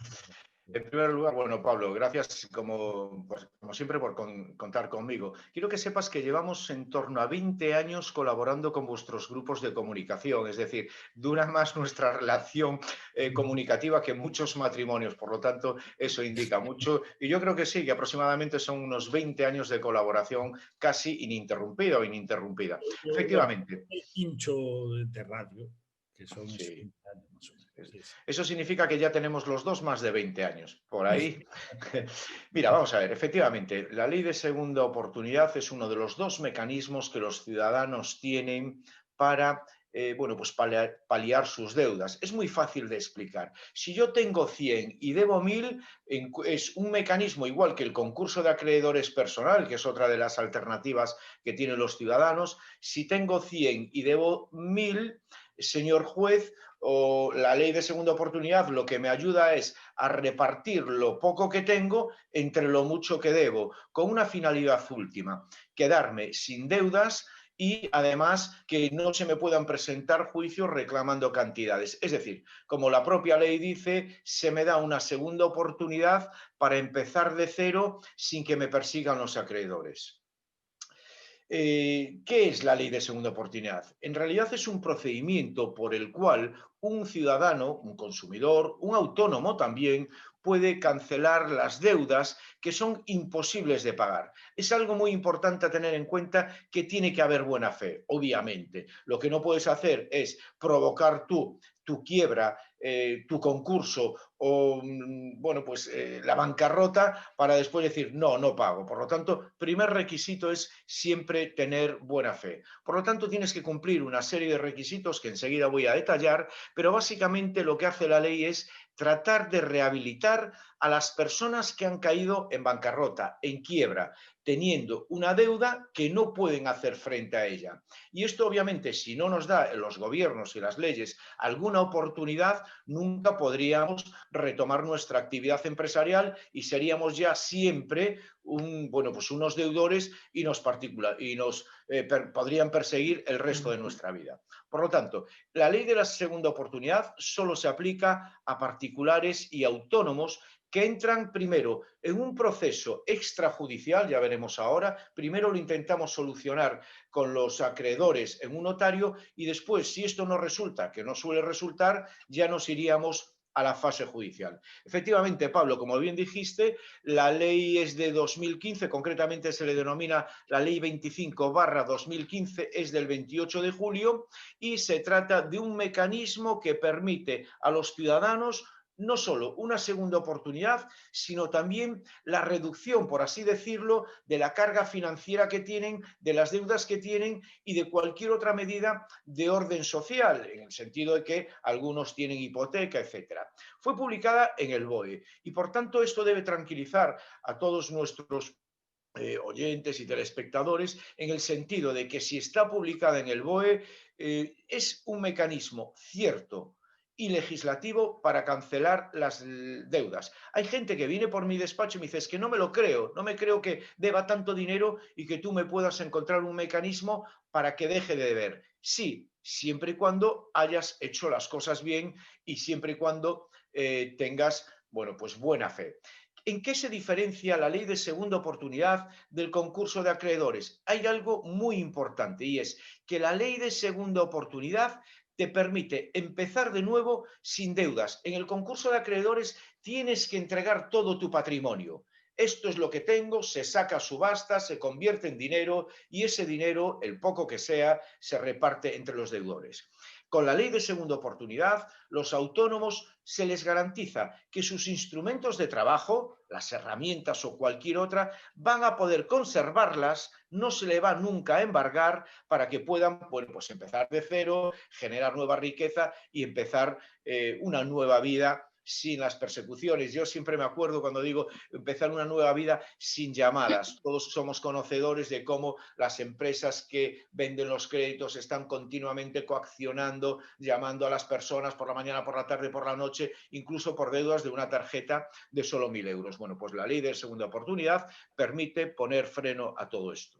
En primer lugar, bueno, Pablo, gracias como siempre por contar conmigo. Quiero que sepas que llevamos en torno a 20 años colaborando con vuestros grupos de comunicación, es decir, dura más nuestra relación comunicativa que muchos matrimonios, por lo tanto, eso indica mucho. Y yo creo que sí, que aproximadamente son unos 20 años de colaboración casi ininterrumpida o ininterrumpida. Efectivamente.
El pincho de radio, que son 20 años más o menos.
Eso significa que ya tenemos los dos más de 20 años. Por ahí. Mira, vamos a ver. Efectivamente, la ley de segunda oportunidad es uno de los dos mecanismos que los ciudadanos tienen para pues paliar sus deudas. Es muy fácil de explicar. Si yo tengo 100 y debo 1000, es un mecanismo igual que el concurso de acreedores personal, que es otra de las alternativas que tienen los ciudadanos. Si tengo 100 y debo 1000, señor juez, o la ley de segunda oportunidad lo que me ayuda es a repartir lo poco que tengo entre lo mucho que debo, con una finalidad última, quedarme sin deudas y además que no se me puedan presentar juicios reclamando cantidades. Es decir, como la propia ley dice, se me da una segunda oportunidad para empezar de cero sin que me persigan los acreedores. ¿Qué es la ley de segunda oportunidad? En realidad es un procedimiento por el cual un ciudadano, un consumidor, un autónomo también, puede cancelar las deudas que son imposibles de pagar. Es algo muy importante a tener en cuenta, que tiene que haber buena fe, obviamente. Lo que no puedes hacer es provocar tu quiebra, tu concurso o la bancarrota para después decir no pago. Por lo tanto, primer requisito es siempre tener buena fe. Por lo tanto, tienes que cumplir una serie de requisitos que enseguida voy a detallar, pero básicamente lo que hace la ley es tratar de rehabilitar a las personas que han caído en bancarrota, en quiebra, teniendo una deuda que no pueden hacer frente a ella. Y esto obviamente, si no nos da los gobiernos y las leyes alguna oportunidad, nunca podríamos retomar nuestra actividad empresarial y seríamos ya siempre unos deudores y nos podrían perseguir el resto de nuestra vida. Por lo tanto, la ley de la segunda oportunidad solo se aplica a particulares y autónomos que entran primero en un proceso extrajudicial, ya veremos ahora. Primero lo intentamos solucionar con los acreedores en un notario y después, si esto no resulta, que no suele resultar, ya nos iríamos a la fase judicial. Efectivamente, Pablo, como bien dijiste, la ley es de 2015, concretamente se le denomina la Ley 25/2015, es del 28 de julio y se trata de un mecanismo que permite a los ciudadanos no solo una segunda oportunidad, sino también la reducción, por así decirlo, de la carga financiera que tienen, de las deudas que tienen y de cualquier otra medida de orden social, en el sentido de que algunos tienen hipoteca, etc. Fue publicada en el BOE y, por tanto, esto debe tranquilizar a todos nuestros oyentes y telespectadores, en el sentido de que si está publicada en el BOE, es un mecanismo cierto y legislativo para cancelar las deudas. Hay gente que viene por mi despacho y me dice, es que no me lo creo, no me creo que deba tanto dinero y que tú me puedas encontrar un mecanismo para que deje de deber. Sí, siempre y cuando hayas hecho las cosas bien y siempre y cuando tengas, buena fe. ¿En qué se diferencia la ley de segunda oportunidad del concurso de acreedores? Hay algo muy importante y es que la ley de segunda oportunidad te permite empezar de nuevo sin deudas. En el concurso de acreedores tienes que entregar todo tu patrimonio. Esto es lo que tengo, se saca a subasta, se convierte en dinero y ese dinero, el poco que sea, se reparte entre los deudores. Con la ley de segunda oportunidad, los autónomos se les garantiza que sus instrumentos de trabajo, las herramientas o cualquier otra, van a poder conservarlas, no se le va nunca a embargar para que puedan, bueno, pues empezar de cero, generar nueva riqueza y empezar una nueva vida sin las persecuciones. Yo siempre me acuerdo cuando digo empezar una nueva vida sin llamadas. Todos somos conocedores de cómo las empresas que venden los créditos están continuamente coaccionando, llamando a las personas por la mañana, por la tarde, por la noche, incluso por deudas de una tarjeta de solo 1.000 euros. Bueno, pues la ley de segunda oportunidad permite poner freno a todo esto.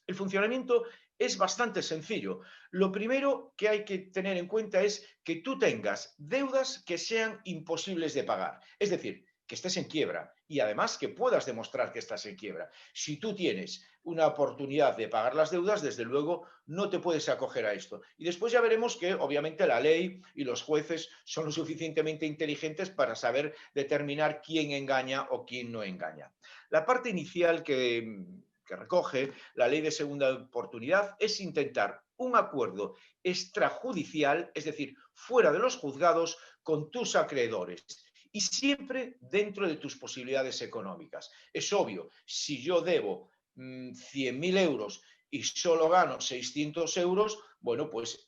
El funcionamiento es bastante sencillo. Lo primero que hay que tener en cuenta es que tú tengas deudas que sean imposibles de pagar. Es decir, que estés en quiebra y además que puedas demostrar que estás en quiebra. Si tú tienes una oportunidad de pagar las deudas, desde luego no te puedes acoger a esto. Y después ya veremos que obviamente la ley y los jueces son lo suficientemente inteligentes para saber determinar quién engaña o quién no engaña. La parte inicial que recoge la ley de segunda oportunidad es intentar un acuerdo extrajudicial, es decir, fuera de los juzgados, con tus acreedores y siempre dentro de tus posibilidades económicas. Es obvio, si yo debo 100.000 euros y solo gano 600 euros, bueno, pues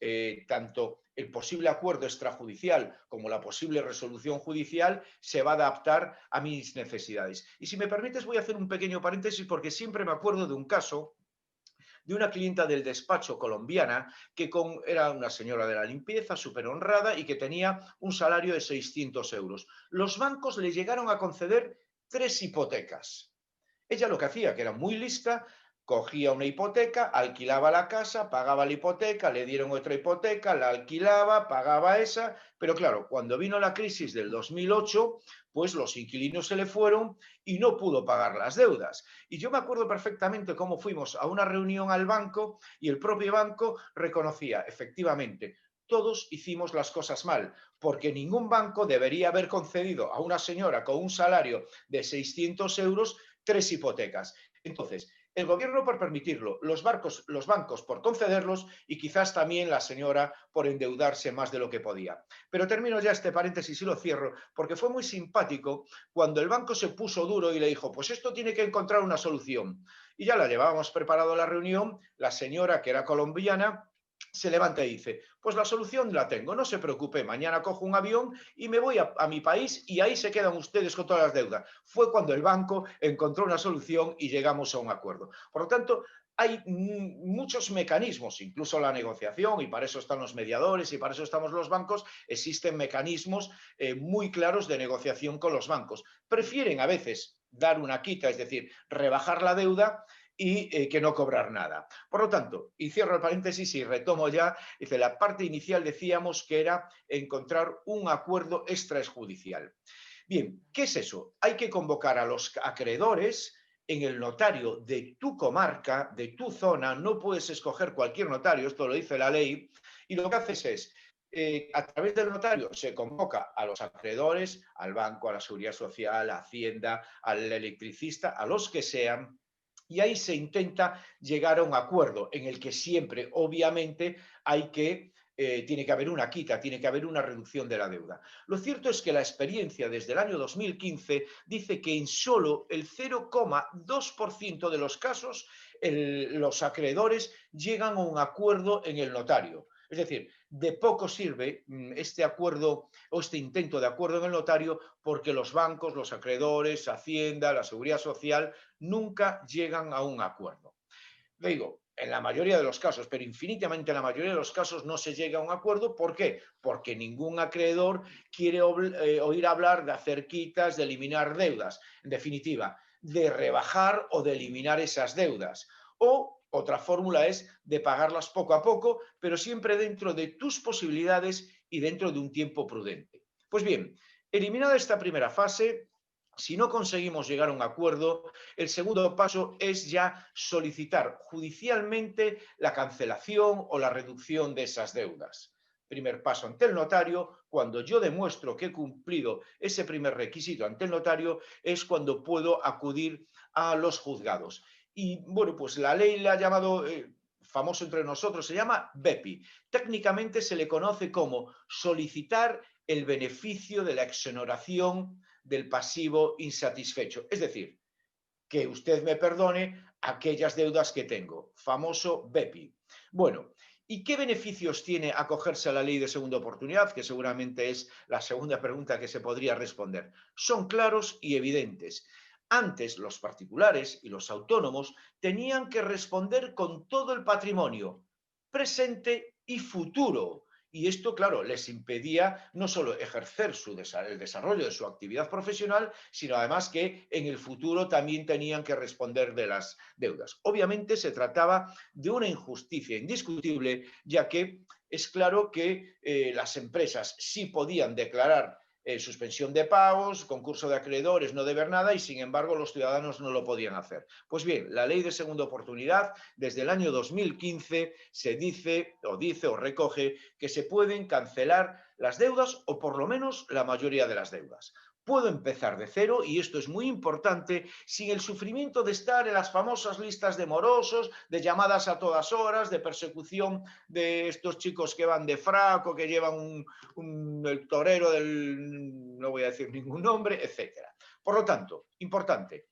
tanto el posible acuerdo extrajudicial como la posible resolución judicial se va a adaptar a mis necesidades. Y si me permites, voy a hacer un pequeño paréntesis porque siempre me acuerdo de un caso de una clienta del despacho colombiana que era una señora de la limpieza, súper honrada y que tenía un salario de 600 euros. Los bancos le llegaron a conceder 3 hipotecas. Ella lo que hacía, que era muy lista, cogía una hipoteca, alquilaba la casa, pagaba la hipoteca, le dieron otra hipoteca, la alquilaba, pagaba esa, pero claro, cuando vino la crisis del 2008, pues los inquilinos se le fueron y no pudo pagar las deudas. Y yo me acuerdo perfectamente cómo fuimos a una reunión al banco y el propio banco reconocía, efectivamente, todos hicimos las cosas mal, porque ningún banco debería haber concedido a una señora con un salario de 600 euros 3 hipotecas. Entonces, el gobierno por permitirlo, los bancos por concederlos y quizás también la señora por endeudarse más de lo que podía. Pero termino ya este paréntesis y lo cierro, porque fue muy simpático cuando el banco se puso duro y le dijo, pues esto tiene que encontrar una solución. Y ya la llevábamos preparado a la reunión, la señora, que era colombiana, se levanta y dice, pues la solución la tengo, no se preocupe, mañana cojo un avión y me voy a mi país y ahí se quedan ustedes con todas las deudas. Fue cuando el banco encontró una solución y llegamos a un acuerdo. Por lo tanto, hay muchos mecanismos, incluso la negociación, y para eso están los mediadores y para eso estamos los bancos, existen mecanismos muy claros de negociación con los bancos. Prefieren a veces dar una quita, es decir, rebajar la deuda, y que no cobrar nada. Por lo tanto, y cierro el paréntesis y retomo ya, dice, la parte inicial decíamos que era encontrar un acuerdo extrajudicial. Bien, ¿qué es eso? Hay que convocar a los acreedores en el notario de tu comarca, de tu zona, no puedes escoger cualquier notario, esto lo dice la ley, y lo que haces es, a través del notario se convoca a los acreedores, al banco, a la seguridad social, a Hacienda, al electricista, a los que sean, y ahí se intenta llegar a un acuerdo en el que siempre, obviamente, tiene que haber una quita, tiene que haber una reducción de la deuda. Lo cierto es que la experiencia desde el año 2015 dice que en solo el 0,2% de los casos los acreedores llegan a un acuerdo en el notario. Es decir, de poco sirve este acuerdo o este intento de acuerdo en el notario porque los bancos, los acreedores, Hacienda, la Seguridad Social nunca llegan a un acuerdo. Digo, en la mayoría de los casos, pero infinitamente en la mayoría de los casos no se llega a un acuerdo. ¿Por qué? Porque ningún acreedor quiere oír hablar de hacer quitas, de eliminar deudas. En definitiva, de rebajar o de eliminar esas deudas. O otra fórmula es de pagarlas poco a poco, pero siempre dentro de tus posibilidades y dentro de un tiempo prudente. Pues bien, eliminada esta primera fase, si no conseguimos llegar a un acuerdo, el segundo paso es ya solicitar judicialmente la cancelación o la reducción de esas deudas. Primer paso ante el notario, cuando yo demuestro que he cumplido ese primer requisito ante el notario, es cuando puedo acudir a los juzgados. Y bueno, pues la ley le ha llamado famoso entre nosotros, se llama BEPI. Técnicamente se le conoce como solicitar el beneficio de la exoneración del pasivo insatisfecho. Es decir, que usted me perdone aquellas deudas que tengo. Famoso BEPI. Bueno, ¿y qué beneficios tiene acogerse a la ley de segunda oportunidad? Que seguramente es la segunda pregunta que se podría responder. Son claros y evidentes. Antes, los particulares y los autónomos tenían que responder con todo el patrimonio, presente y futuro. Y esto, claro, les impedía no solo ejercer el desarrollo de su actividad profesional, sino además que en el futuro también tenían que responder de las deudas. Obviamente se trataba de una injusticia indiscutible, ya que es claro que las empresas sí podían declarar suspensión de pagos, concurso de acreedores, no deber nada, y sin embargo los ciudadanos no lo podían hacer. Pues bien, la ley de segunda oportunidad, desde el año 2015, se dice o recoge que se pueden cancelar las deudas o por lo menos la mayoría de las deudas. Puedo empezar de cero, y esto es muy importante, sin el sufrimiento de estar en las famosas listas de morosos, de llamadas a todas horas, de persecución de estos chicos que van de frac o que llevan el torero del, no voy a decir ningún nombre, etc. Por lo tanto, importante,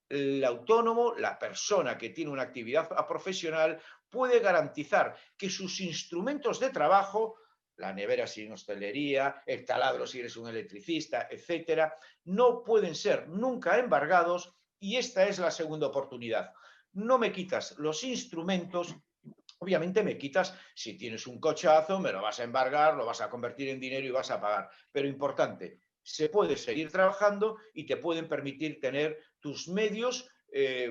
el autónomo, la persona que tiene una actividad profesional, puede garantizar que sus instrumentos de trabajo, la nevera si es hostelería, el taladro si eres un electricista, etcétera, no pueden ser nunca embargados, y esta es la segunda oportunidad. No me quitas los instrumentos. Obviamente me quitas, si tienes un cochazo, me lo vas a embargar, lo vas a convertir en dinero y vas a pagar. Pero importante, se puede seguir trabajando y te pueden permitir tener tus medios,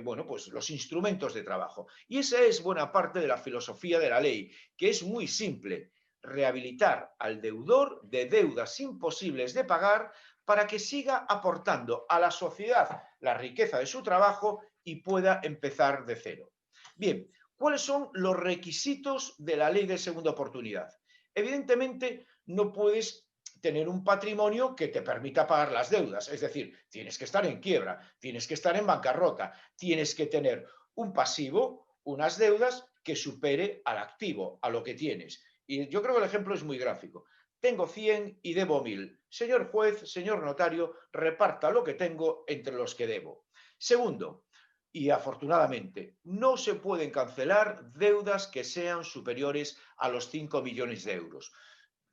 bueno, pues los instrumentos de trabajo. Y esa es buena parte de la filosofía de la ley, que es muy simple: rehabilitar al deudor de deudas imposibles de pagar para que siga aportando a la sociedad la riqueza de su trabajo y pueda empezar de cero. Bien, ¿cuáles son los requisitos de la ley de segunda oportunidad? Evidentemente, no puedes tener un patrimonio que te permita pagar las deudas. Es decir, tienes que estar en quiebra, tienes que estar en bancarrota, tienes que tener un pasivo, unas deudas que supere al activo, a lo que tienes. Y yo creo que el ejemplo es muy gráfico. Tengo 100 y debo 1000. Señor juez, señor notario, reparta lo que tengo entre los que debo. Segundo, y afortunadamente, no se pueden cancelar deudas que sean superiores a los 5 millones de euros.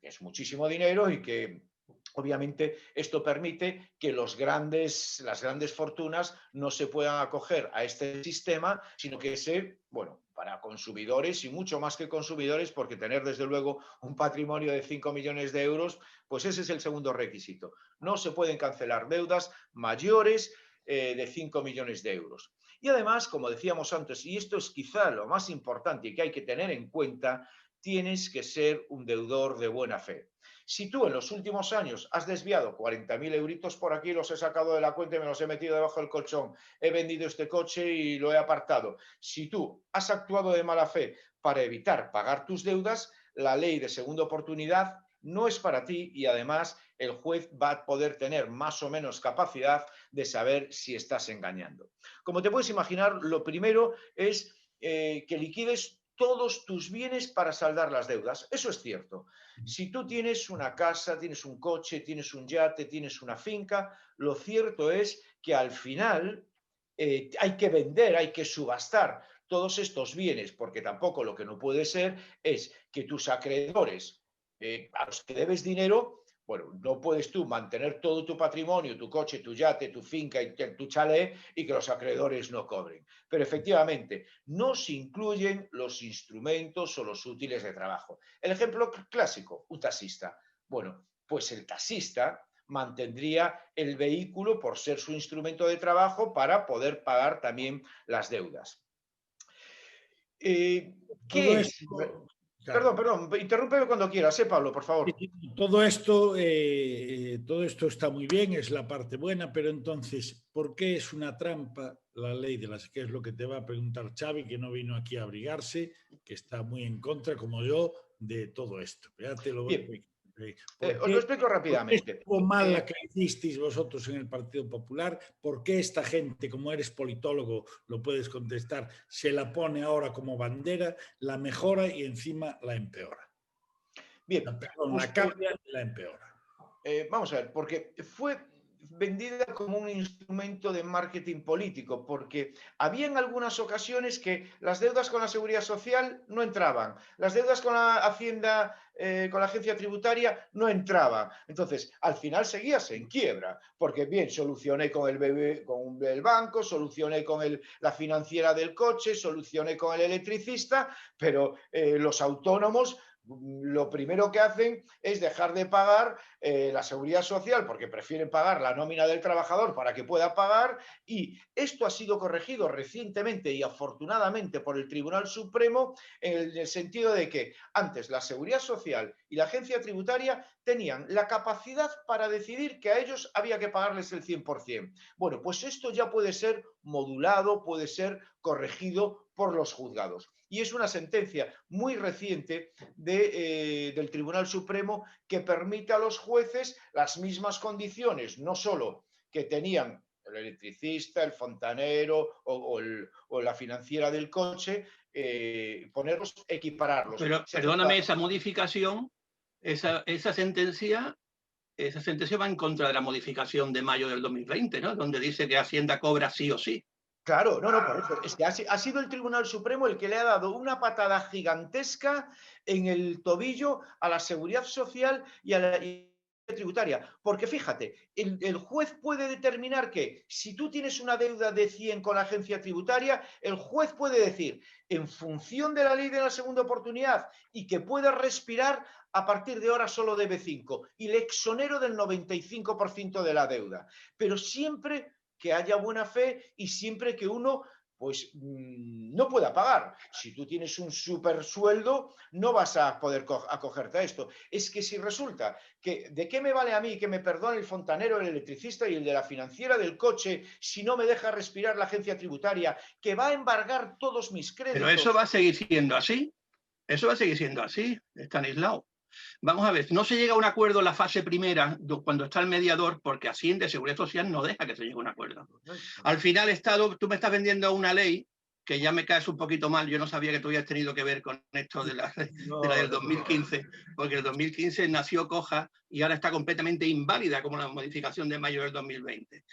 Es muchísimo dinero y que obviamente esto permite que las grandes fortunas no se puedan acoger a este sistema, sino que bueno, para consumidores y mucho más que consumidores, porque tener desde luego un patrimonio de 5 millones de euros, pues ese es el segundo requisito. No se pueden cancelar deudas mayores de 5 millones de euros. Y además, como decíamos antes, y esto es quizá lo más importante y que hay que tener en cuenta, tienes que ser un deudor de buena fe. Si tú en los últimos años has desviado 40.000 euritos por aquí, los he sacado de la cuenta y me los he metido debajo del colchón, he vendido este coche y lo he apartado. Si tú has actuado de mala fe para evitar pagar tus deudas, la ley de segunda oportunidad no es para ti, y además el juez va a poder tener más o menos capacidad de saber si estás engañando. Como te puedes imaginar, lo primero es que liquides todos tus bienes para saldar las deudas. Eso es cierto. Si tú tienes una casa, tienes un coche, tienes un yate, tienes una finca, lo cierto es que al final hay que vender, hay que subastar todos estos bienes, porque tampoco lo que no puede ser es que tus acreedores a los que debes dinero, bueno, no puedes tú mantener todo tu patrimonio, tu coche, tu yate, tu finca y tu chalet, y que los acreedores no cobren. Pero efectivamente, no se incluyen los instrumentos o los útiles de trabajo. El ejemplo clásico, un taxista. Bueno, pues el taxista mantendría el vehículo por ser su instrumento de trabajo para poder pagar también las deudas. ¿Qué es?
Claro.
Perdón, interrúmpeme cuando quieras, Pablo, por favor.
Todo esto está muy bien, es la parte buena, pero entonces, ¿por qué es una trampa la ley de las que es lo que te va a preguntar Xavi, que no vino aquí a abrigarse, que está muy en contra, como yo, de todo esto? Ya te lo voy a explicar.
Os lo explico rápidamente.
¿Por qué estuvo mal la que hicisteis vosotros en el Partido Popular? ¿Por qué esta gente, como eres politólogo, lo puedes contestar, se la pone ahora como bandera, la mejora y encima la empeora?
Bien,
la cambia y la empeora.
Vamos a ver, porque fue vendida como un instrumento de marketing político, porque había en algunas ocasiones que las deudas con la Seguridad Social no entraban, las deudas con la Hacienda, con la agencia tributaria no entraban. Entonces, al final seguías en quiebra, porque bien, solucioné con el banco, solucioné con la financiera del coche, solucioné con el electricista, pero los autónomos lo primero que hacen es dejar de pagar la seguridad social porque prefieren pagar la nómina del trabajador para que pueda pagar, y esto ha sido corregido recientemente y afortunadamente por el Tribunal Supremo en el sentido de que antes la seguridad social y la agencia tributaria tenían la capacidad para decidir que a ellos había que pagarles el 100%. Bueno, pues esto ya puede ser modulado, puede ser corregido por los juzgados. Y es una sentencia muy reciente del Tribunal Supremo que permite a los jueces las mismas condiciones, no solo que tenían el electricista, el fontanero o la financiera del coche, ponerlos, equipararlos.
Pero perdóname, esa modificación, esa sentencia va en contra de la modificación de mayo del 2020, ¿no? Donde dice que Hacienda cobra sí o sí.
Claro, no, por eso. Es que ha sido el Tribunal Supremo el que le ha dado una patada gigantesca en el tobillo a la Seguridad Social y a la tributaria. Porque fíjate, el juez puede determinar que si tú tienes una deuda de 100 con la agencia tributaria, el juez puede decir, en función de la ley de la segunda oportunidad y que pueda respirar, a partir de ahora solo debe 5 y le exonero del 95% de la deuda. Pero siempre que haya buena fe y siempre que uno pues no pueda pagar. Si tú tienes un super sueldo, no vas a poder acogerte a esto. Es que si resulta que ¿de qué me vale a mí que me perdone el fontanero, el electricista y el de la financiera del coche si no me deja respirar la agencia tributaria, que va a embargar todos mis créditos?
Pero eso va a seguir siendo así. Eso va a seguir siendo así, Estanislao. Vamos a ver, no se llega a un acuerdo en la fase primera cuando está el mediador, porque Hacienda y Seguridad Social no deja que se llegue a un acuerdo. Al final, Estado, tú me estás vendiendo una ley que ya me caes un poquito mal. Yo no sabía que tú habías tenido que ver con esto de la del 2015, porque el 2015 nació coja y ahora está completamente inválida como la modificación de mayo del 2020.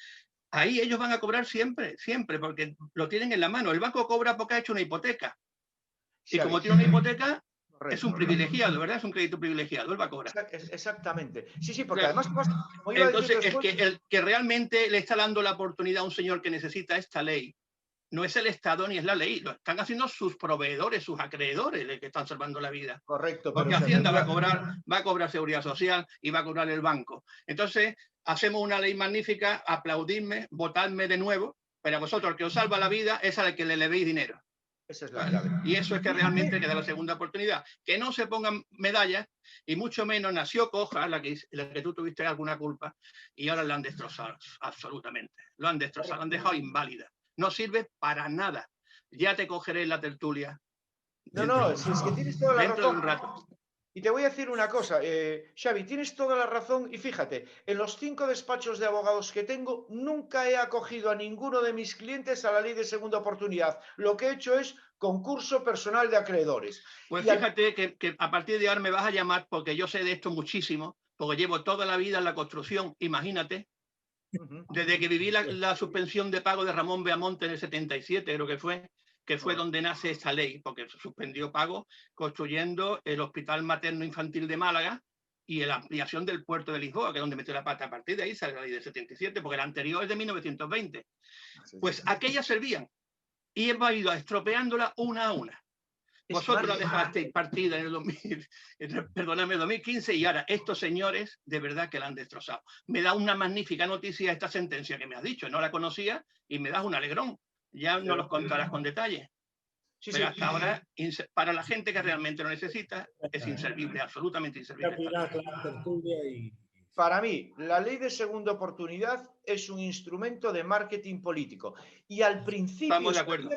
Ahí ellos van a cobrar siempre, siempre, porque lo tienen en la mano. El banco cobra porque ha hecho una hipoteca. Y como tiene una hipoteca, es un privilegiado, ¿verdad? Es un crédito privilegiado, él va a cobrar.
Exactamente. Sí, porque
o sea,
además...
Entonces, el que realmente le está dando la oportunidad a un señor que necesita esta ley, no es el Estado ni es la ley, lo están haciendo sus proveedores, sus acreedores, los que están salvando la vida.
Correcto.
Porque Hacienda va a cobrar Seguridad Social y va a cobrar el banco. Entonces, hacemos una ley magnífica, aplaudidme, votadme de nuevo, pero a vosotros el que os salva la vida es al que le veis dinero.
Esa es la clave.
Y eso es que realmente queda la segunda oportunidad. Que no se pongan medallas, y mucho menos nació coja, la que tú tuviste alguna culpa, y ahora la han destrozado absolutamente. Lo han destrozado, la han dejado inválida. No sirve para nada. Ya te cogeré en la tertulia.
No, si es que tienes toda la razón.
Dentro de un rato.
Y te voy a decir una cosa, Xavi, tienes toda la razón, y fíjate, en los 5 despachos de abogados que tengo, nunca he acogido a ninguno de mis clientes a la ley de segunda oportunidad. Lo que he hecho es concurso personal de acreedores.
Pues fíjate que a partir de ahora me vas a llamar, porque yo sé de esto muchísimo, porque llevo toda la vida en la construcción, imagínate, desde que viví la suspensión de pago de Ramón Beamonte en el 77, creo que fue donde nace esta ley, porque se suspendió pago construyendo el Hospital Materno Infantil de Málaga y la ampliación del puerto de Lisboa, que es donde metió la pata. A partir de ahí sale la ley del 77, porque la anterior es de 1920. Pues aquellas servían y hemos ido estropeándola una a una. Vosotros la dejasteis partida en el 2015 y ahora estos señores de verdad que la han destrozado. Me da una magnífica noticia esta sentencia que me has dicho, no la conocía y me das un alegrón. Ya no los contarás con detalle. Pero hasta ahora, para la gente que realmente lo necesita, es inservible, absolutamente inservible.
Para mí, la ley de segunda oportunidad es un instrumento de marketing político. Y al principio
Estamos de acuerdo.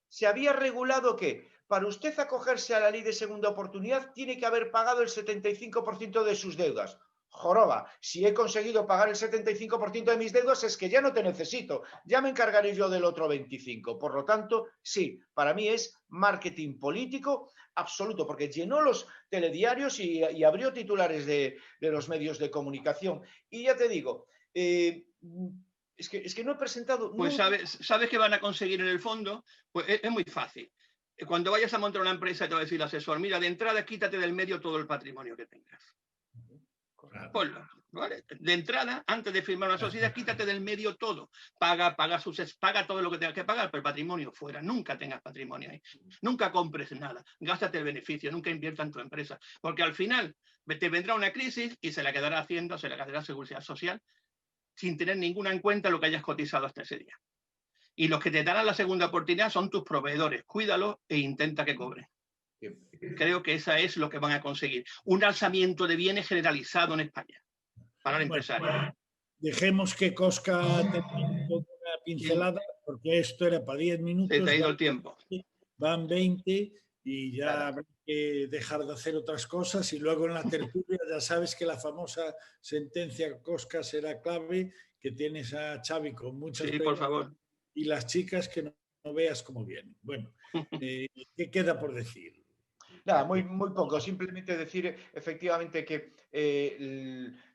se había regulado que para usted acogerse a la ley de segunda oportunidad tiene que haber pagado el 75% de sus deudas. Joroba, si he conseguido pagar el 75% de mis deudas es que ya no te necesito, ya me encargaré yo del otro 25%. Por lo tanto, sí, para mí es marketing político absoluto, porque llenó los telediarios y abrió titulares de los medios de comunicación. Y ya te digo, es que no he presentado...
Pues ¿sabes qué van a conseguir en el fondo? Pues es muy fácil. Cuando vayas a montar una empresa te va a decir el asesor, mira, de entrada quítate del medio todo el patrimonio que tengas. Ponlo, ¿vale? De entrada, antes de firmar una sociedad, quítate del medio todo. Paga todo lo que tengas que pagar, pero el patrimonio fuera. Nunca tengas patrimonio ahí. Nunca compres nada. Gástate el beneficio, nunca invierta en tu empresa. Porque al final te vendrá una crisis y se la quedará haciendo, se la quedará Seguridad Social, sin tener ninguna en cuenta lo que hayas cotizado hasta ese día. Y los que te darán la segunda oportunidad son tus proveedores. Cuídalos e intenta que cobren. Creo que esa es lo que van a conseguir. Un alzamiento de bienes generalizado en España para el empresario.
Bueno, dejemos que Cosca termine con una pincelada, porque esto era para 10 minutos.
Se te ha ido el tiempo.
Van 20 y ya habrá que dejar de hacer otras cosas. Y luego en la tertulia ya sabes que la famosa sentencia Cosca será clave, que tienes a Xavi con muchas
Sí, por favor.
Y las chicas que no veas cómo vienen. Bueno, ¿qué queda por decir?
Nada, muy poco. Simplemente decir efectivamente que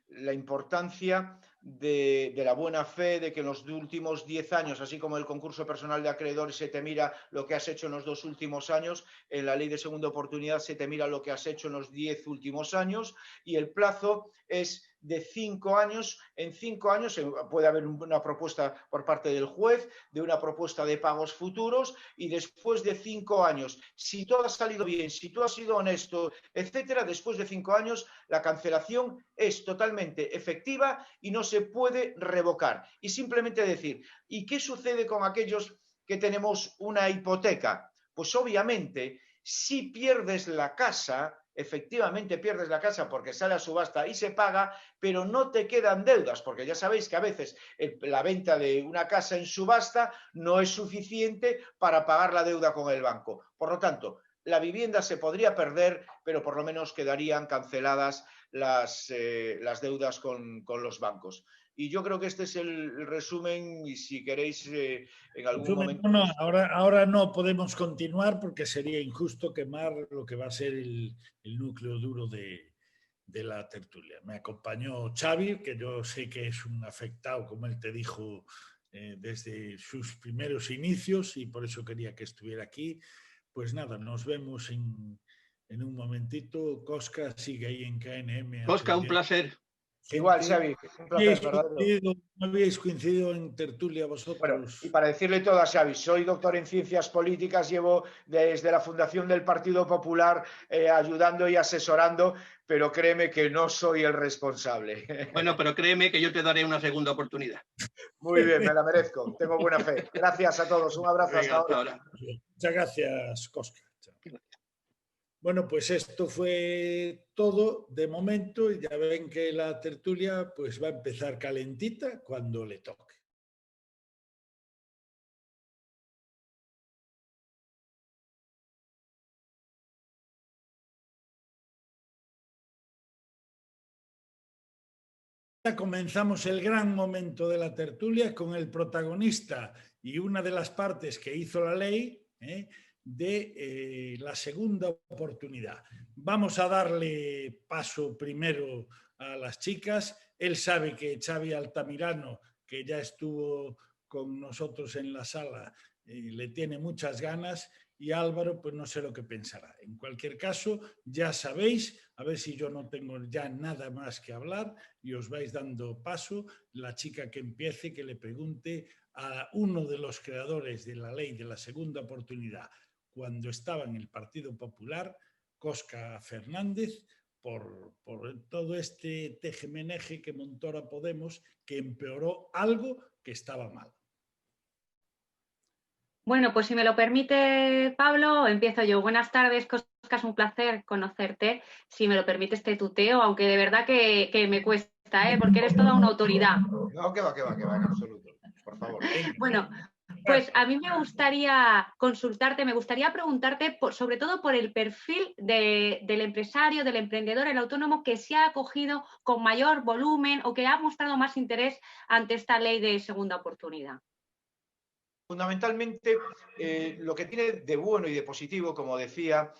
la importancia de la buena fe, de que en los últimos 10 años, así como el concurso personal de acreedores se te mira lo que has hecho en los 2 últimos años, en la ley de segunda oportunidad se te mira lo que has hecho en los 10 últimos años, y el plazo es de 5 años. En 5 años puede haber una propuesta por parte del juez, de una propuesta de pagos futuros, y después de 5 años, si todo ha salido bien, si tú has sido honesto, etcétera, después de 5 años la cancelación es totalmente efectiva y no se puede revocar. Y simplemente decir, ¿y qué sucede con aquellos que tenemos una hipoteca? Pues obviamente, si pierdes la casa, efectivamente pierdes la casa porque sale a subasta y se paga, pero no te quedan deudas, porque ya sabéis que a veces la venta de una casa en subasta no es suficiente para pagar la deuda con el banco. Por lo tanto, la vivienda se podría perder, pero por lo menos quedarían canceladas las deudas con los bancos. Y yo creo que este es el resumen, y si queréis en algún momento...
No, ahora no podemos continuar porque sería injusto quemar lo que va a ser el núcleo duro de la tertulia. Me acompañó Xavi, que yo sé que es un afectado, como él te dijo, desde sus primeros inicios, y por eso quería que estuviera aquí. Pues nada, nos vemos en un momentito. Cosca sigue ahí en KNM.
Cosca, un placer.
Igual, Xavi, un placer, verdadero.
¿No habéis coincidido en tertulia vosotros?
Bueno, y para decirle todo a Xavi, soy doctor en ciencias políticas, llevo desde la fundación del Partido Popular ayudando y asesorando, pero créeme que no soy el responsable.
Bueno, pero créeme que yo te daré una segunda oportunidad.
Muy bien, me la merezco, tengo buena fe. Gracias a todos, un abrazo.
Venga,
hasta ahora.
Muchas gracias, Cosca. Bueno, pues esto fue todo de momento, y ya ven que la tertulia pues va a empezar calentita cuando le toque. Comenzamos el gran momento de la tertulia con el protagonista y una de las partes que hizo la ley, de la segunda oportunidad. Vamos a darle paso primero a las chicas. Él sabe que Xavi Altamirano, que ya estuvo con nosotros en la sala, le tiene muchas ganas, y Álvaro pues no sé lo que pensará. En cualquier caso, ya sabéis, a ver si yo no tengo ya nada más que hablar y os vais dando paso. La chica que empiece, que le pregunte a uno de los creadores de la ley de la segunda oportunidad cuando estaba en el Partido Popular, Cosca Fernández, por todo este tejemeneje que montó ahora Podemos, que empeoró algo que estaba mal.
Bueno, pues si me lo permite, Pablo, empiezo yo. Buenas tardes, Cosca, es un placer conocerte. Si me lo permites, te tuteo, aunque de verdad que me cuesta, porque eres toda una autoridad.
No, que va, en absoluto. Por favor.
Bueno, Pues a mí me gustaría consultarte, me gustaría preguntarte sobre todo por el perfil del empresario, del emprendedor, el autónomo que se ha acogido con mayor volumen o que ha mostrado más interés ante esta ley de segunda oportunidad.
Fundamentalmente, lo que tiene de bueno y de positivo, como decía,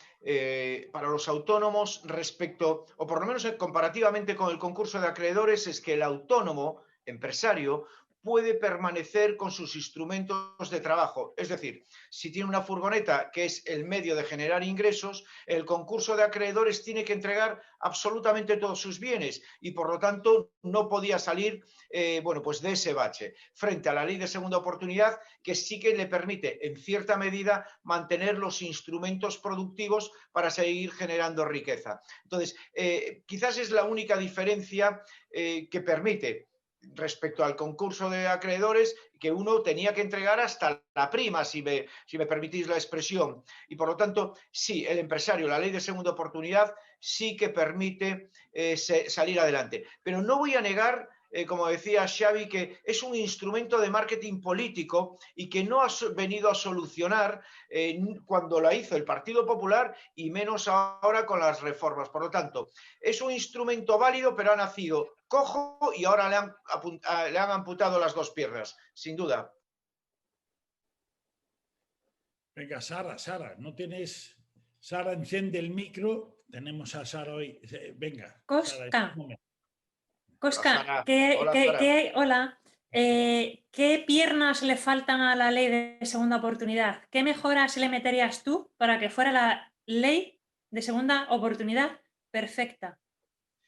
para los autónomos respecto, o por lo menos comparativamente con el concurso de acreedores, es que el autónomo empresario puede permanecer con sus instrumentos de trabajo. Es decir, si tiene una furgoneta que es el medio de generar ingresos, el concurso de acreedores tiene que entregar absolutamente todos sus bienes y por lo tanto no podía salir bueno, pues de ese bache, frente a la ley de segunda oportunidad, que sí que le permite en cierta medida mantener los instrumentos productivos para seguir generando riqueza. Entonces, quizás es la única diferencia que permite respecto al concurso de acreedores, que uno tenía que entregar hasta la prima, si me permitís la expresión. Y por lo tanto, sí, el empresario, la ley de segunda oportunidad, sí que permite salir adelante. Pero no voy a negar, como decía Xavi, que es un instrumento de marketing político y que no ha venido a solucionar cuando la hizo el Partido Popular y menos ahora con las reformas. Por lo tanto, es un instrumento válido, pero ha nacido cojo y ahora le han amputado las dos piernas, sin duda.
Venga, Sara, ¿no tienes? Sara, enciende el micro. Tenemos a Sara hoy. Venga.
Cosca.
Sara,
Hola. ¿Qué piernas le faltan a la ley de segunda oportunidad? ¿Qué mejoras le meterías tú para que fuera la ley de segunda oportunidad perfecta?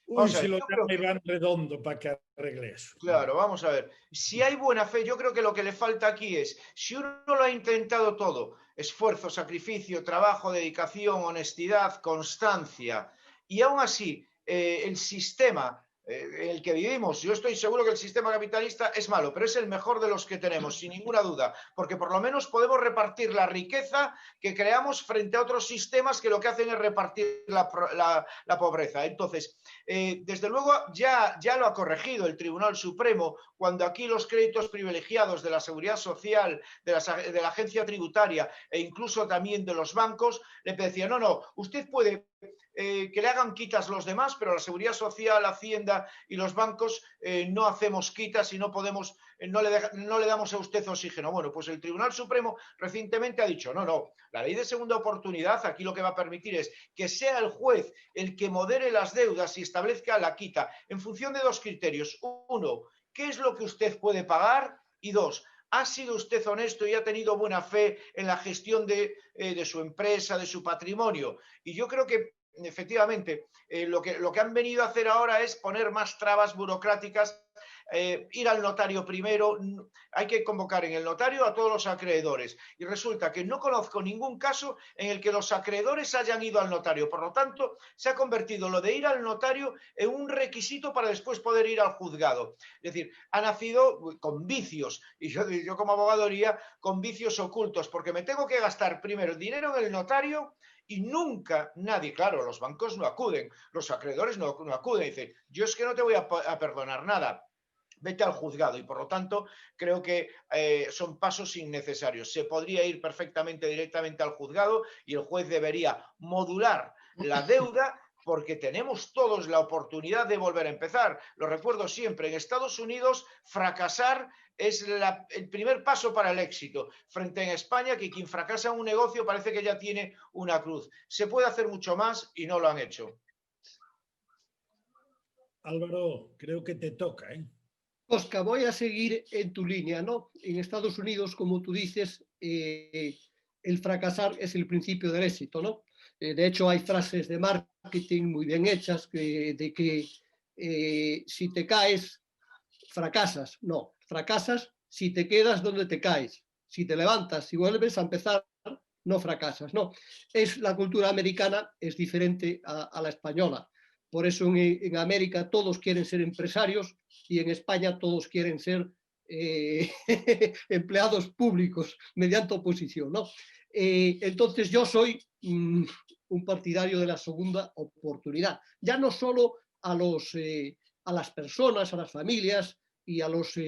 Uy, si lo llama Iván Redondo para que arregle eso.
Claro, vamos a ver. Si hay buena fe, yo creo que lo que le falta aquí es, si uno lo ha intentado todo, esfuerzo, sacrificio, trabajo, dedicación, honestidad, constancia, y aún así el sistema en el que vivimos, yo estoy seguro que el sistema capitalista es malo, pero es el mejor de los que tenemos, sin ninguna duda, porque por lo menos podemos repartir la riqueza que creamos frente a otros sistemas que lo que hacen es repartir la pobreza. Entonces, desde luego ya lo ha corregido el Tribunal Supremo cuando aquí los créditos privilegiados de la Seguridad Social, de la Agencia Tributaria e incluso también de los bancos, le decían, no, usted puede que le hagan quitas los demás, pero la Seguridad Social, Hacienda y los bancos no hacemos quitas y no podemos, no le damos a usted oxígeno. Bueno, pues el Tribunal Supremo recientemente ha dicho, no, la ley de segunda oportunidad aquí lo que va a permitir es que sea el juez el que modere las deudas y establezca la quita en función de dos criterios. Uno, ¿qué es lo que usted puede pagar? Y dos, ¿ha sido usted honesto y ha tenido buena fe en la gestión de su empresa, de su patrimonio? Y yo creo que efectivamente, lo que han venido a hacer ahora es poner más trabas burocráticas, ir al notario primero, hay que convocar en el notario a todos los acreedores y resulta que no conozco ningún caso en el que los acreedores hayan ido al notario, por lo tanto se ha convertido lo de ir al notario en un requisito para después poder ir al juzgado, es decir, ha nacido con vicios y yo como abogado diría con vicios ocultos porque me tengo que gastar primero el dinero en el notario y nunca nadie, claro, los bancos no acuden, los acreedores no acuden, dicen, yo es que no te voy a perdonar nada, vete al juzgado y por lo tanto creo que son pasos innecesarios. Se podría ir perfectamente directamente al juzgado y el juez debería modular la deuda porque tenemos todos la oportunidad de volver a empezar. Lo recuerdo siempre, en Estados Unidos fracasar es el primer paso para el éxito. Frente en España, que quien fracasa en un negocio parece que ya tiene una cruz. Se puede hacer mucho más y no lo han hecho.
Álvaro, creo que te toca, ¿eh?
Oscar, voy a seguir en tu línea, ¿no? En Estados Unidos, como tú dices, el fracasar es el principio del éxito, ¿no? De hecho, hay frases de marketing muy bien hechas de que si te caes, fracasas. No, fracasas si te quedas donde te caes. Si te levantas, si vuelves a empezar, no fracasas. No, la cultura americana es diferente a la española. Por eso en América todos quieren ser empresarios y en España todos quieren ser empleados públicos mediante oposición, ¿no? Entonces yo soy un partidario de la segunda oportunidad. Ya no solo a las personas, a las familias y a los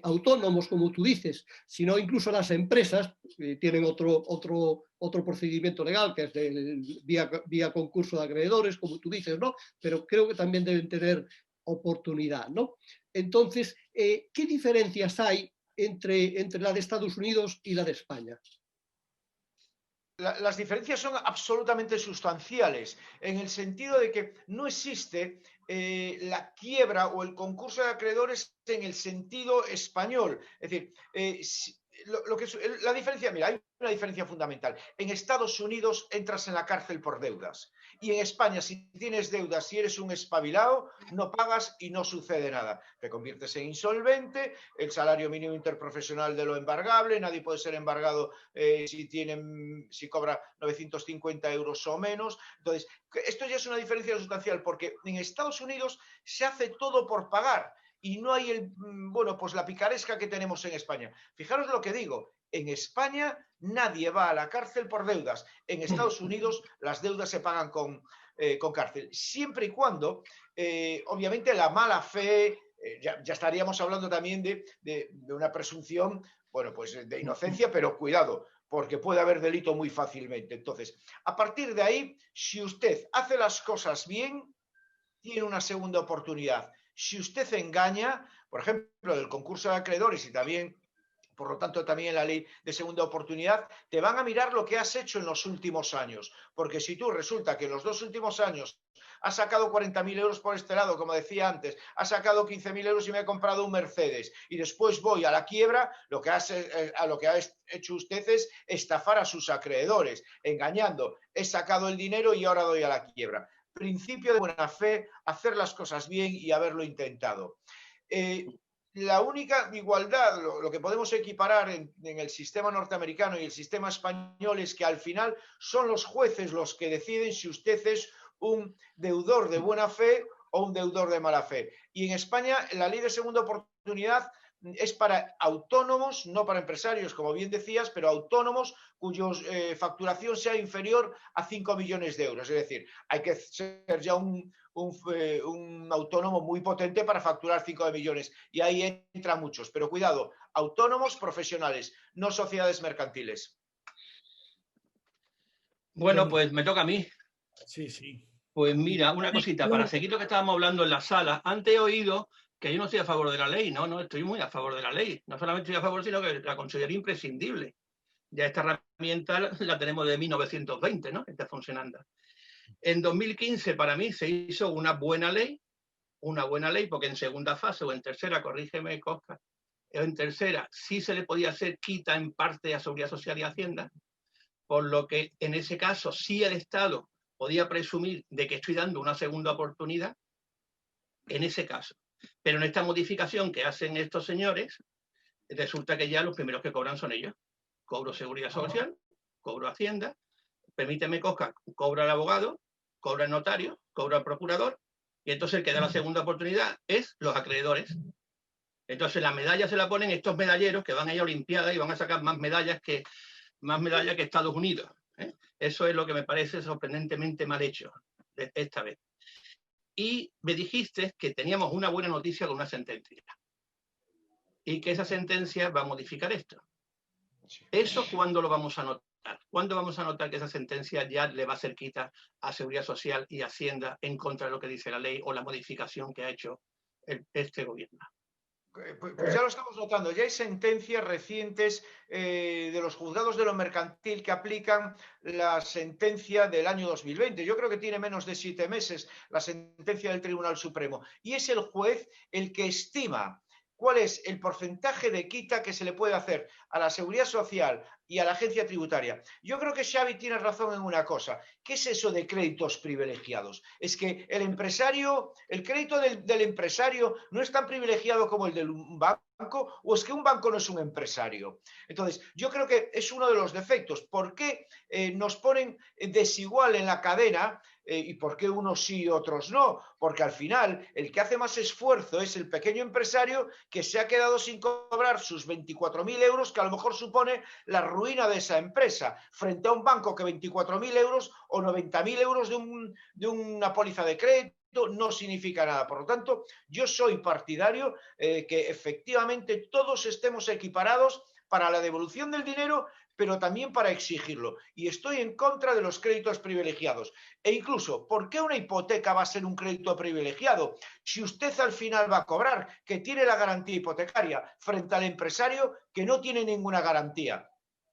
autónomos, como tú dices, sino incluso las empresas tienen otro procedimiento legal, que es vía concurso de acreedores, como tú dices, ¿no? Pero creo que también deben tener oportunidad, ¿no? Entonces, ¿qué diferencias hay entre la de Estados Unidos y la de España?
Las diferencias son absolutamente sustanciales, en el sentido de que no existe la quiebra o el concurso de acreedores en el sentido español. Es decir, la diferencia, mira, hay una diferencia fundamental. En Estados Unidos entras en la cárcel por deudas. Y en España, si tienes deudas, si eres un espabilado, no pagas y no sucede nada. Te conviertes en insolvente, el salario mínimo interprofesional de lo embargable, nadie puede ser embargado si cobra 950 euros o menos. Entonces, esto ya es una diferencia sustancial, porque en Estados Unidos se hace todo por pagar. Y no hay pues la picaresca que tenemos en España. Fijaros lo que digo, en España nadie va a la cárcel por deudas. En Estados Unidos las deudas se pagan con cárcel. Siempre y cuando, obviamente, la mala fe, ya estaríamos hablando también de una presunción, bueno, pues de inocencia, pero cuidado, porque puede haber delito muy fácilmente. Entonces, a partir de ahí, si usted hace las cosas bien, tiene una segunda oportunidad. Si usted engaña, por ejemplo, el concurso de acreedores y también, por lo tanto, también la ley de segunda oportunidad, te van a mirar lo que has hecho en los últimos años. Porque si tú resulta que en los 2 últimos años has sacado 40.000 euros por este lado, como decía antes, has sacado 15.000 euros y me he comprado un Mercedes, y después voy a la quiebra, lo que ha hecho usted es estafar a sus acreedores, engañando. He sacado el dinero y ahora doy a la quiebra. Principio de buena fe, hacer las cosas bien y haberlo intentado. La única igualdad, lo que podemos equiparar en el sistema norteamericano y el sistema español es que al final son los jueces los que deciden si usted es un deudor de buena fe o un deudor de mala fe. Y en España la ley de segunda oportunidad es para autónomos, no para empresarios, como bien decías, pero autónomos cuya facturación sea inferior a 5 millones de euros. Es decir, hay que ser ya un autónomo muy potente para facturar 5 millones. Y ahí entran muchos. Pero cuidado, autónomos profesionales, no sociedades mercantiles.
Bueno, pues me toca a mí.
Sí, sí.
Pues mira, una cosita, para seguir lo que estábamos hablando en la sala, antes he oído que yo no estoy a favor de la ley. No, estoy muy a favor de la ley. No solamente estoy a favor, sino que la considero imprescindible. Ya esta herramienta la tenemos de 1920, ¿no? Está funcionando. En 2015, para mí, se hizo una buena ley, porque en segunda fase o en tercera, corrígeme, Cosca, en tercera sí se le podía hacer quita en parte a Seguridad Social y Hacienda, por lo que en ese caso sí el Estado podía presumir de que estoy dando una segunda oportunidad, en ese caso. Pero en esta modificación que hacen estos señores, resulta que ya los primeros que cobran son ellos. Cobro Seguridad Social, cobro Hacienda, permíteme, Cosca, cobra el abogado, cobra el notario, cobra el procurador, y entonces el que da la segunda oportunidad es los acreedores. Entonces la medalla se la ponen estos medalleros que van a ir a Olimpiadas y van a sacar más medallas que Estados Unidos. Eso es lo que me parece sorprendentemente mal hecho esta vez. Y me dijiste que teníamos una buena noticia con una sentencia. Y que esa sentencia va a modificar esto. ¿Eso cuándo lo vamos a notar? ¿Cuándo vamos a notar que esa sentencia ya le va a hacer quita a Seguridad Social y Hacienda en contra de lo que dice la ley o la modificación que ha hecho este gobierno?
Pues ya lo estamos notando, ya hay sentencias recientes de los juzgados de lo mercantil que aplican la sentencia del año 2020. Yo creo que tiene menos de 7 meses la sentencia del Tribunal Supremo. Y es el juez el que estima cuál es el porcentaje de quita que se le puede hacer a la Seguridad Social y a la Agencia Tributaria. Yo creo que Xavi tiene razón en una cosa. ¿Qué es eso de créditos privilegiados? Es que el empresario, el crédito del empresario no es tan privilegiado como el de un banco, o es que un banco no es un empresario. Entonces, yo creo que es uno de los defectos. ¿Por qué nos ponen desigual en la cadena? ¿Y por qué unos sí y otros no? Porque al final el que hace más esfuerzo es el pequeño empresario que se ha quedado sin cobrar sus 24.000 euros, que a lo mejor supone la ruina de esa empresa, frente a un banco que 24.000 euros o 90.000 euros de una póliza de crédito no significa nada. Por lo tanto, yo soy partidario que efectivamente todos estemos equiparados para la devolución del dinero, pero también para exigirlo. Y estoy en contra de los créditos privilegiados. E incluso, ¿por qué una hipoteca va a ser un crédito privilegiado? Si usted al final va a cobrar, que tiene la garantía hipotecaria, frente al empresario que no tiene ninguna garantía.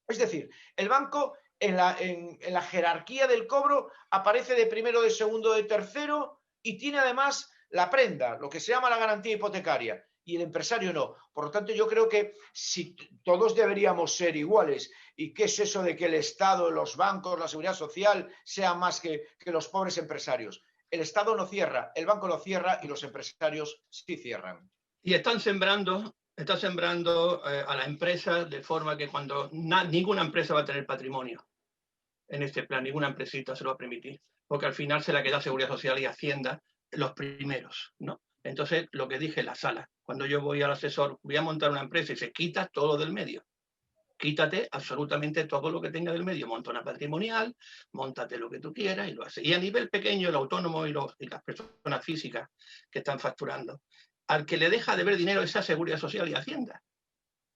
Es decir, el banco en la jerarquía del cobro aparece de primero, de segundo, de tercero y tiene además la prenda, lo que se llama la garantía hipotecaria. Y el empresario no. Por lo tanto, yo creo que si todos deberíamos ser iguales. ¿Y qué es eso de que el Estado, los bancos, la seguridad social sean más que los pobres empresarios? El Estado no cierra, el banco no cierra y los empresarios sí cierran.
Y están sembrando a la empresa de forma que cuando ninguna empresa va a tener patrimonio en este plan, ninguna empresita se lo va a permitir, porque al final se la queda Seguridad Social y Hacienda los primeros, ¿no? Entonces, lo que dije en la sala, cuando yo voy al asesor, voy a montar una empresa y se quita todo del medio. Quítate absolutamente todo lo que tenga del medio. Monta una patrimonial, móntate lo que tú quieras y lo haces. Y a nivel pequeño, el autónomo y las personas físicas que están facturando, al que le deja de ver dinero es a Seguridad Social y Hacienda.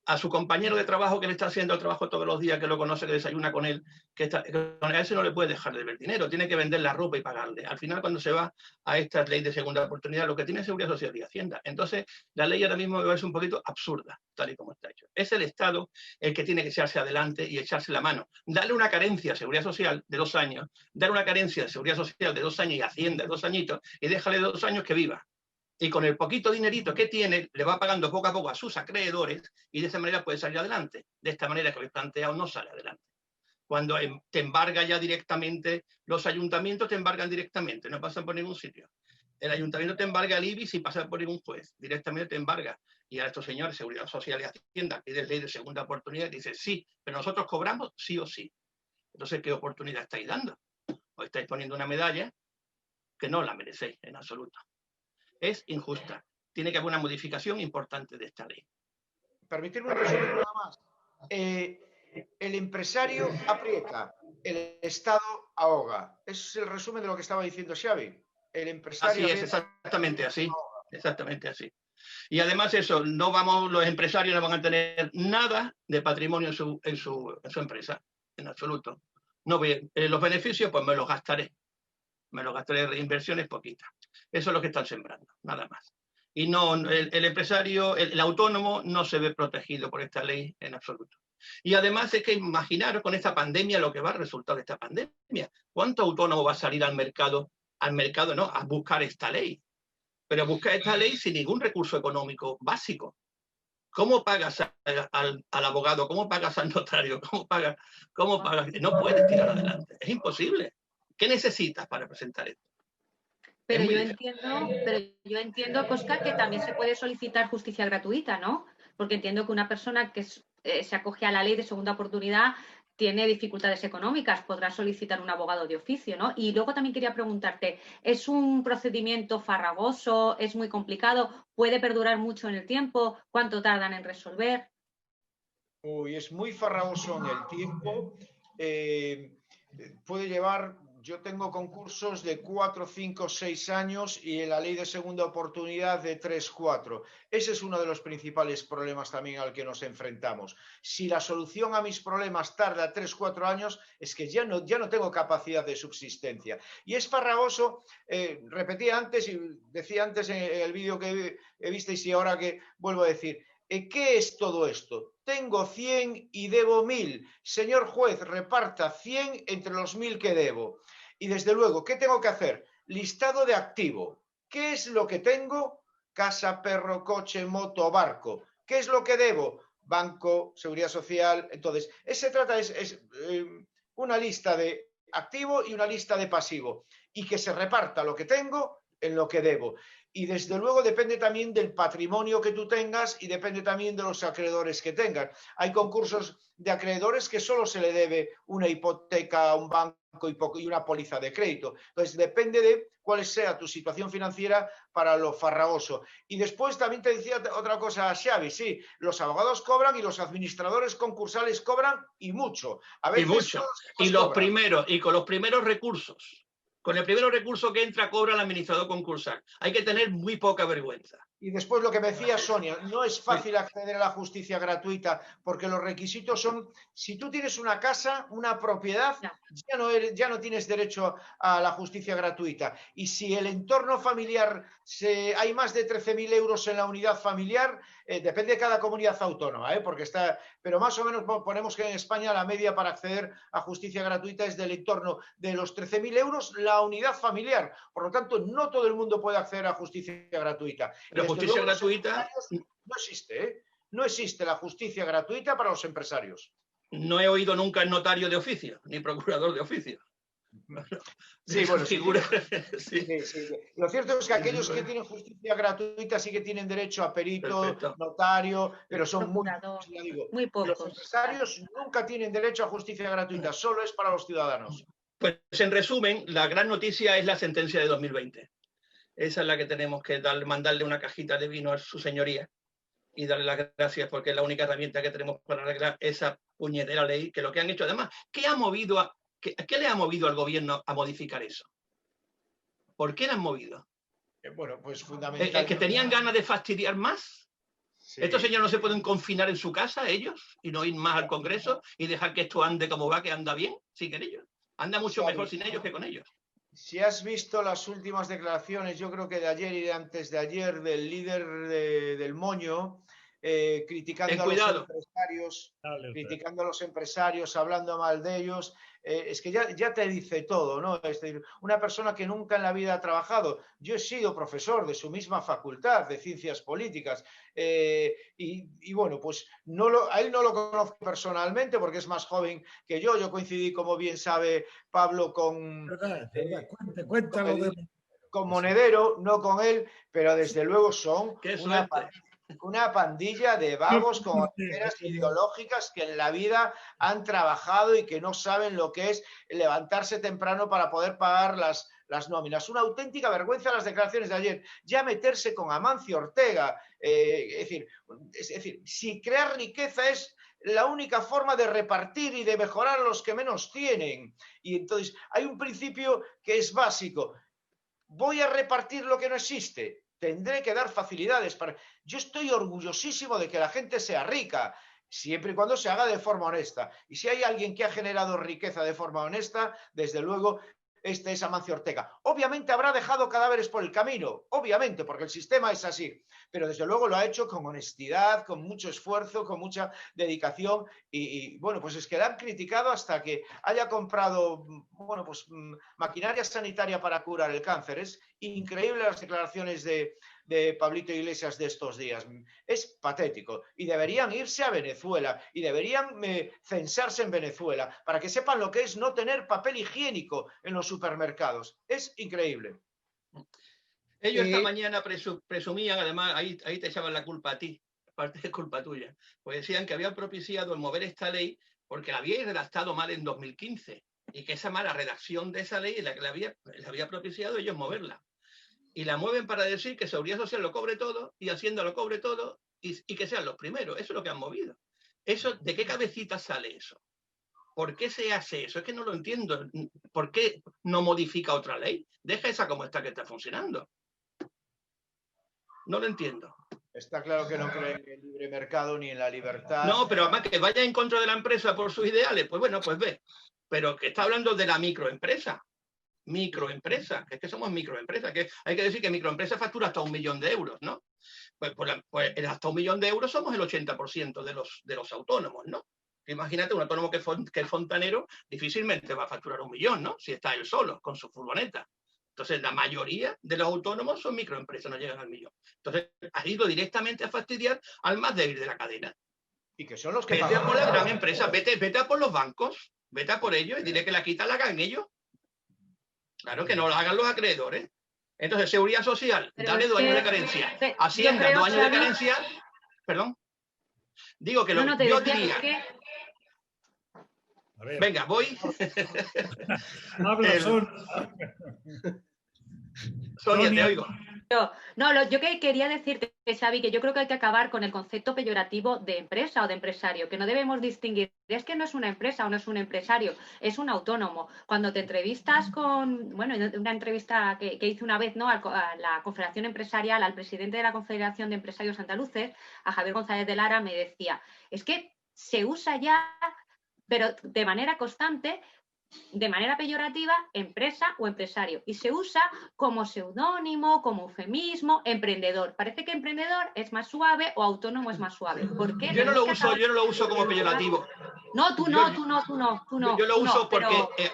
A su compañero de trabajo que le está haciendo el trabajo todos los días, que lo conoce, que desayuna con él, a ese no le puede dejar de ver dinero, tiene que vender la ropa y pagarle. Al final, cuando se va a esta ley de segunda oportunidad, lo que tiene es Seguridad Social y Hacienda. Entonces, la ley ahora mismo me parece un poquito absurda, tal y como está hecho. Es el Estado el que tiene que echarse adelante y echarse la mano. Darle una carencia a Seguridad Social de 2 años, darle una carencia de Seguridad Social de 2 años y Hacienda de 2 añitos, y déjale 2 años que viva. Y con el poquito dinerito que tiene, le va pagando poco a poco a sus acreedores y de esa manera puede salir adelante. De esta manera que lo he planteado no sale adelante. Cuando te embarga ya directamente, los ayuntamientos te embargan directamente, no pasan por ningún sitio. El ayuntamiento te embarga el IBI sin pasar por ningún juez, directamente te embarga. Y a estos señores, Seguridad Social y Hacienda, que es ley de segunda oportunidad, dice sí, pero nosotros cobramos sí o sí. Entonces, ¿qué oportunidad estáis dando? Os estáis poniendo una medalla que no la merecéis en absoluto. Es injusta. Tiene que haber una modificación importante de esta ley.
Permitirme un resumen nada más. El empresario aprieta, el Estado ahoga. Ese es el resumen de lo que estaba diciendo Xavi. El empresario
así es, exactamente así. Exactamente así. Y además eso, los empresarios no van a tener nada de patrimonio en su empresa, en absoluto. No los beneficios, pues me los gastaré. Me los gastaré de inversiones poquitas. Eso es lo que están sembrando, nada más. Y no, el empresario, el autónomo no se ve protegido por esta ley en absoluto. Y además es que imaginaros con esta pandemia lo que va a resultar de esta pandemia. ¿Cuánto autónomo va a salir al mercado no, a buscar esta ley? Pero buscar esta ley sin ningún recurso económico básico. ¿Cómo pagas al abogado? ¿Cómo pagas al notario? ¿Cómo pagas? No puedes tirar adelante. Es imposible. ¿Qué necesitas para presentar esto?
Pero yo entiendo, Óscar, que también se puede solicitar justicia gratuita, ¿no? Porque entiendo que una persona que se acoge a la ley de segunda oportunidad tiene dificultades económicas, podrá solicitar un abogado de oficio, ¿no? Y luego también quería preguntarte, ¿es un procedimiento farragoso? ¿Es muy complicado? ¿Puede perdurar mucho en el tiempo? ¿Cuánto tardan en resolver?
Uy, es muy farragoso en el tiempo. Puede llevar... Yo tengo concursos de 4, 5, 6 años y en la ley de segunda oportunidad de 3, 4. Ese es uno de los principales problemas también al que nos enfrentamos. Si la solución a mis problemas tarda 3, 4 años, es que ya no tengo capacidad de subsistencia. Y es farragoso, repetía antes y decía antes en el vídeo que visteis y ahora que vuelvo a decir, ¿qué es todo esto? Tengo 100 y debo 1000. Señor juez, reparta 100 entre los 1000 que debo. Y desde luego, ¿qué tengo que hacer? Listado de activo. ¿Qué es lo que tengo? Casa, perro, coche, moto, barco. ¿Qué es lo que debo? Banco, seguridad social. Entonces, se trata es una lista de activo y una lista de pasivo. Y que se reparta lo que tengo en lo que debo. Y desde luego depende también del patrimonio que tú tengas y depende también de los acreedores que tengas. Hay concursos de acreedores que solo se le debe una hipoteca a un banco y una póliza de crédito. Entonces depende de cuál sea tu situación financiera para lo farragoso. Y después también te decía otra cosa, Xavi, sí, los abogados cobran y los administradores concursales cobran y mucho. A veces
y mucho. Y con los primeros recursos Con el primer recurso que entra cobra el administrador concursal. Hay que tener muy poca vergüenza.
Y después lo que me decía Sonia, no es fácil acceder a la justicia gratuita porque los requisitos son, si tú tienes una casa, una propiedad, ya no tienes derecho a la justicia gratuita. Y si el entorno familiar, hay más de 13.000 euros en la unidad familiar, depende de cada comunidad autónoma, porque pero más o menos ponemos que en España la media para acceder a justicia gratuita es del entorno de los 13.000 euros la unidad familiar. Por lo tanto, no todo el mundo puede acceder a justicia gratuita.
La justicia gratuita
no existe, ¿eh? No existe la justicia gratuita para los empresarios.
No he oído nunca el notario de oficio, ni procurador de oficio.
Sí, bueno,
figura.
Sí. Lo cierto es que aquellos que tienen justicia gratuita sí que tienen derecho a perito,
Perfecto.
notario, pero son muy
pocos.
Los empresarios nunca tienen derecho a justicia gratuita, solo es para los ciudadanos.
Pues en resumen, la gran noticia es la sentencia de 2020. Esa es la que tenemos que mandarle una cajita de vino a su señoría y darle las gracias porque es la única herramienta que tenemos para arreglar esa puñetera ley, que lo que han hecho además, ¿qué le ha movido al gobierno a modificar eso? ¿Por qué le han movido?
Bueno, pues fundamentalmente...
¿Que tenían ganas de fastidiar más?
Sí.
¿Estos señores no se pueden confinar en su casa, ellos, y no ir más al Congreso y dejar que esto ande como va, que anda bien, sin ellos? Anda mucho mejor sin ellos que con ellos.
Si has visto las últimas declaraciones, yo creo que de ayer y de antes de ayer, del líder del Moño, criticando a los empresarios, hablando mal de ellos, es que ya te dice todo, ¿no? Es decir, una persona que nunca en la vida ha trabajado. Yo he sido profesor de su misma facultad de Ciencias Políticas y bueno, pues a él no lo conozco personalmente porque es más joven que yo. Yo coincidí, como bien sabe Pablo, con Monedero, no con él, pero desde luego son una pandilla de vagos con ideas ideológicas que en la vida han trabajado y que no saben lo que es levantarse temprano para poder pagar las nóminas. Una auténtica vergüenza las declaraciones de ayer. Ya meterse con Amancio Ortega. Es decir, si crear riqueza es la única forma de repartir y de mejorar a los que menos tienen. Y entonces hay un principio que es básico. Voy a repartir lo que no existe. Tendré que dar facilidades para... Yo estoy orgullosísimo de que la gente sea rica, siempre y cuando se haga de forma honesta. Y si hay alguien que ha generado riqueza de forma honesta, desde luego, este es Amancio Ortega. Obviamente habrá dejado cadáveres por el camino, obviamente, porque el sistema es así. Pero desde luego lo ha hecho con honestidad, con mucho esfuerzo, con mucha dedicación. Y bueno, pues es que la han criticado hasta que haya comprado, bueno, pues maquinaria sanitaria para curar el cáncer. Es increíble las declaraciones de Pablito Iglesias de estos días. Es patético. Y deberían irse a Venezuela y deberían censarse en Venezuela para que sepan lo que es no tener papel higiénico en los supermercados. Es increíble.
Ellos esta mañana presumían, además, ahí te echaban la culpa a ti, parte es culpa tuya, pues decían que habían propiciado el mover esta ley porque la habíais redactado mal en 2015 y que esa mala redacción de esa ley es la que le había propiciado ellos moverla. Y la mueven para decir que Seguridad Social lo cobre todo y Hacienda lo cobre todo y que sean los primeros. Eso es lo que han movido. Eso, ¿de qué cabecita sale eso? ¿Por qué se hace eso? Es que no lo entiendo. ¿Por qué no modifica otra ley? Deja esa como está, que está funcionando. No lo entiendo.
Está claro que no creen en el libre mercado ni en la libertad.
No, pero además que vaya en contra de la empresa por sus ideales, pues bueno, pues ve. Pero que está hablando de la microempresa. Microempresa, que es que somos microempresas, que hay que decir que microempresa factura hasta 1 millón de euros, ¿no? Pues hasta 1 millón de euros somos el 80% de los autónomos, ¿no? Imagínate un autónomo que es fontanero, difícilmente va a facturar 1 millón, ¿no? Si está él solo, con su furgoneta. Entonces, la mayoría de los autónomos son microempresas, no llegan al millón. Entonces, has ido directamente a fastidiar al más débil de la cadena.
Y que son los que
vete a por la gran empresa, vete a por los bancos, vete a por ellos y dile que la quita la hagan ellos. Claro, que no lo hagan los acreedores. Entonces, Seguridad Social, dale 2 años de carencia. Hacienda, 2 años de carencia. Perdón. Digo que yo diría... Venga, voy.
Habla,
Sonia, te oigo.
Yo que quería decirte, Xavi, que yo creo que hay que acabar con el concepto peyorativo de empresa o de empresario, que no debemos distinguir. Es que no es una empresa o no es un empresario, es un autónomo. Cuando te entrevistas con, bueno, una entrevista que hice una vez, ¿no?, a la Confederación Empresarial, al presidente de la Confederación de Empresarios Andaluces, a Javier González de Lara, me decía, es que se usa ya, pero de manera constante, de manera peyorativa, empresa o empresario, y se usa como seudónimo, como eufemismo, emprendedor. Parece que emprendedor es más suave o autónomo es más suave. ¿Por qué?
Yo no lo uso como peyorativo.
No, tú no.
Yo lo uso porque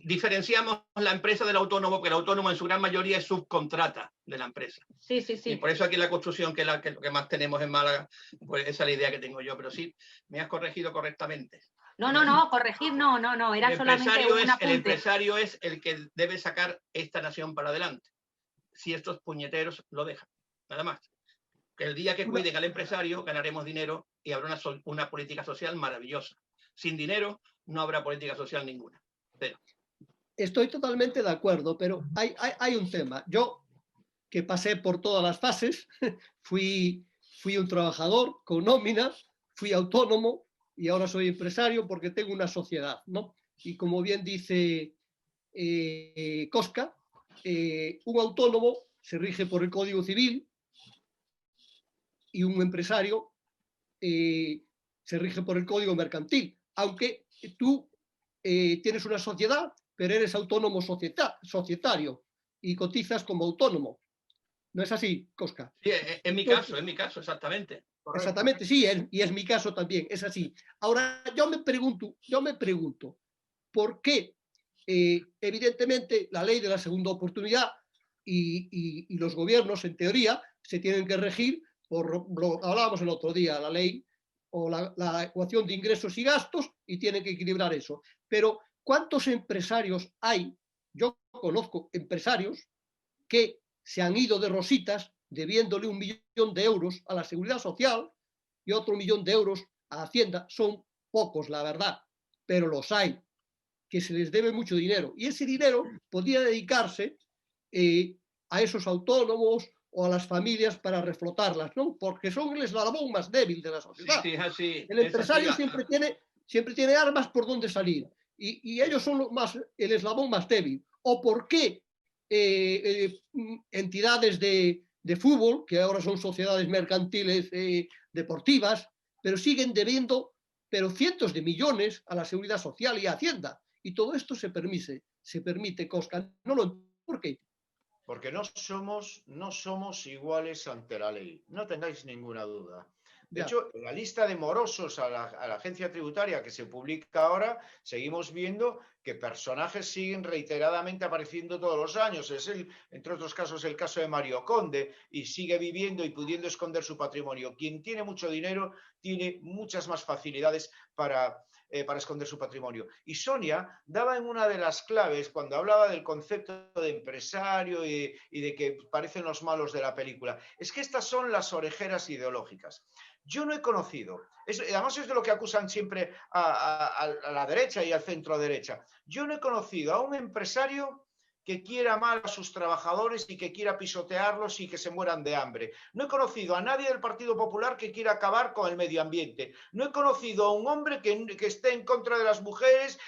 diferenciamos la empresa del autónomo, porque el autónomo en su gran mayoría es subcontrata de la empresa.
Sí.
Y por eso aquí la construcción, que lo que más tenemos en Málaga, pues esa es la idea que tengo yo, pero sí, me has corregido correctamente.
No, corregir no, era solamente un apunte.
El empresario es el que debe sacar esta nación para adelante, si estos puñeteros lo dejan, nada más. Que el día que cuiden al empresario ganaremos dinero y habrá una política social maravillosa. Sin dinero no habrá política social ninguna. Pero
estoy totalmente de acuerdo, pero hay un tema. Yo, que pasé por todas las fases, fui un trabajador con nómina, fui autónomo y ahora soy empresario porque tengo una sociedad, ¿no? Y como bien dice Cosca, un autónomo se rige por el Código Civil y un empresario se rige por el Código Mercantil, aunque tú tienes una sociedad, pero eres autónomo societario y cotizas como autónomo. ¿No es así, Cosca?
Sí, en mi caso, exactamente.
Exactamente, sí, y es mi caso también, es así. Ahora, yo me pregunto, ¿por qué evidentemente la ley de la segunda oportunidad y los gobiernos, en teoría, se tienen que regir por lo que hablábamos el otro día, la ley o la ecuación de ingresos y gastos, y tienen que equilibrar eso? Pero, ¿cuántos empresarios hay? Yo conozco empresarios que se han ido de rositas debiéndole 1 millón de euros a la Seguridad Social y otro 1 millón de euros a Hacienda. Son pocos, la verdad, pero los hay, que se les debe mucho dinero. Y ese dinero podría dedicarse a esos autónomos o a las familias para reflotarlas, ¿no? Porque son el eslabón más débil de la sociedad.
Sí, así,
el empresario siempre tiene armas por donde salir y ellos son el eslabón más débil. ¿O por qué entidades de fútbol, que ahora son sociedades mercantiles deportivas, pero siguen debiendo cientos de millones a la Seguridad Social y a Hacienda? Y todo esto se permite, Cosca. ¿Por qué?
Porque no somos iguales ante la ley. No tengáis ninguna duda. De hecho, en la lista de morosos a la agencia tributaria que se publica ahora, seguimos viendo que personajes siguen reiteradamente apareciendo todos los años. Es entre otros casos, el caso de Mario Conde, y sigue viviendo y pudiendo esconder su patrimonio. Quien tiene mucho dinero tiene muchas más facilidades para esconder su patrimonio. Y Sonia daba en una de las claves cuando hablaba del concepto de empresario y de que parecen los malos de la película. Es que estas son las orejeras ideológicas. Yo no he conocido, además es de lo que acusan siempre a la derecha y al centro derecha, yo no he conocido a un empresario que quiera mal a sus trabajadores y que quiera pisotearlos y que se mueran de hambre. No he conocido a nadie del Partido Popular que quiera acabar con el medio ambiente. No he conocido a un hombre que esté en contra de las mujeres,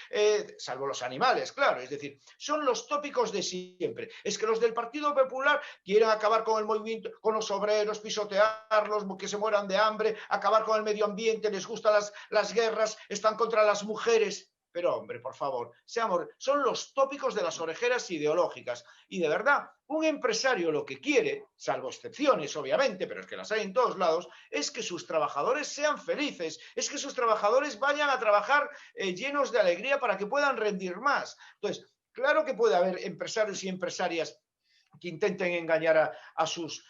salvo los animales, claro. Es decir, son los tópicos de siempre. Es que los del Partido Popular quieren acabar con el movimiento, con los obreros, pisotearlos, que se mueran de hambre, acabar con el medio ambiente, les gustan las guerras, están contra las mujeres. Pero, hombre, por favor, son los tópicos de las orejeras ideológicas. Y de verdad, un empresario lo que quiere, salvo excepciones, obviamente, pero es que las hay en todos lados, es que sus trabajadores sean felices, es que sus trabajadores vayan a trabajar llenos de alegría para que puedan rendir más. Entonces, claro que puede haber empresarios y empresarias que intenten engañar a sus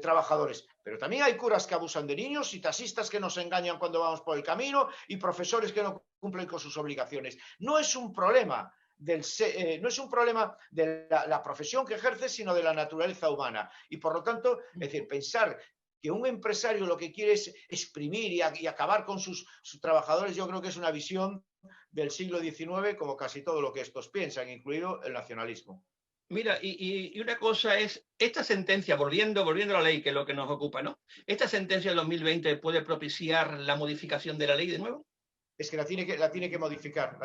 trabajadores. Pero también hay curas que abusan de niños y taxistas que nos engañan cuando vamos por el camino y profesores que no cumplen con sus obligaciones. No es un problema no es un problema de la profesión que ejerce, sino de la naturaleza humana. Y por lo tanto, es decir, pensar que un empresario lo que quiere es exprimir y acabar con sus trabajadores, yo creo que es una visión del siglo XIX, como casi todo lo que estos piensan, incluido el nacionalismo.
Mira, y una cosa es, esta sentencia, volviendo a la ley, que es lo que nos ocupa, ¿no? ¿Esta sentencia de 2020 puede propiciar la modificación de la ley de nuevo?
Es que la tiene que modificar,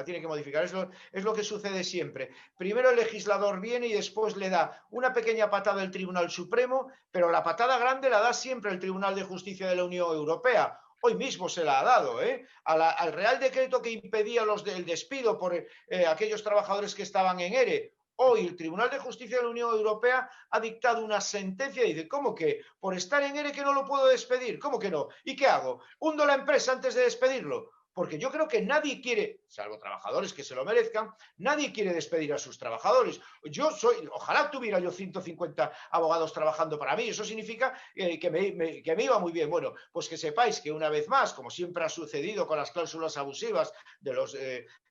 es lo que sucede siempre. Primero el legislador viene y después le da una pequeña patada el Tribunal Supremo, pero la patada grande la da siempre el Tribunal de Justicia de la Unión Europea. Hoy mismo se la ha dado, al Real Decreto que impedía el despido por aquellos trabajadores que estaban en ERE. Hoy el Tribunal de Justicia de la Unión Europea ha dictado una sentencia y dice, ¿cómo que? Por estar en ERE que no lo puedo despedir, ¿cómo que no? ¿Y qué hago? ¿Hundo la empresa antes de despedirlo? Porque yo creo que nadie quiere, salvo trabajadores que se lo merezcan, nadie quiere despedir a sus trabajadores. Ojalá tuviera yo 150 abogados trabajando para mí, eso significa que me iba muy bien. Bueno, pues que sepáis que una vez más, como siempre ha sucedido con las cláusulas abusivas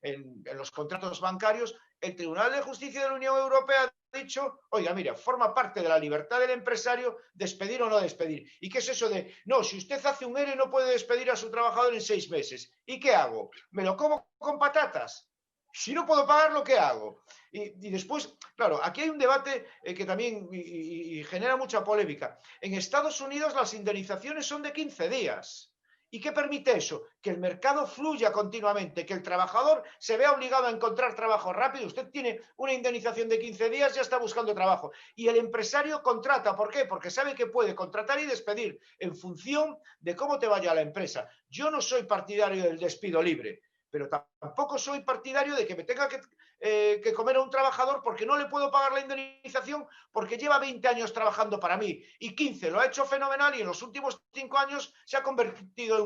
en los contratos bancarios, el Tribunal de Justicia de la Unión Europea ha dicho, oiga, mira, forma parte de la libertad del empresario despedir o no despedir. ¿Y qué es eso de, no, si usted hace un ERE no puede despedir a su trabajador en 6 meses? ¿Y qué hago? ¿Me lo como con patatas? Si no puedo pagarlo, ¿qué hago? Y después, claro, aquí hay un debate que también y genera mucha polémica. En Estados Unidos las indemnizaciones son de 15 días. ¿Y qué permite eso? Que el mercado fluya continuamente, que el trabajador se vea obligado a encontrar trabajo rápido. Usted tiene una indemnización de 15 días, ya está buscando trabajo. Y el empresario contrata. ¿Por qué? Porque sabe que puede contratar y despedir en función de cómo te vaya la empresa. Yo no soy partidario del despido libre, pero tampoco soy partidario de que me tenga que comer a un trabajador porque no le puedo pagar la indemnización porque lleva 20 años trabajando para mí y 15 lo ha hecho fenomenal y en los últimos 5 años se ha convertido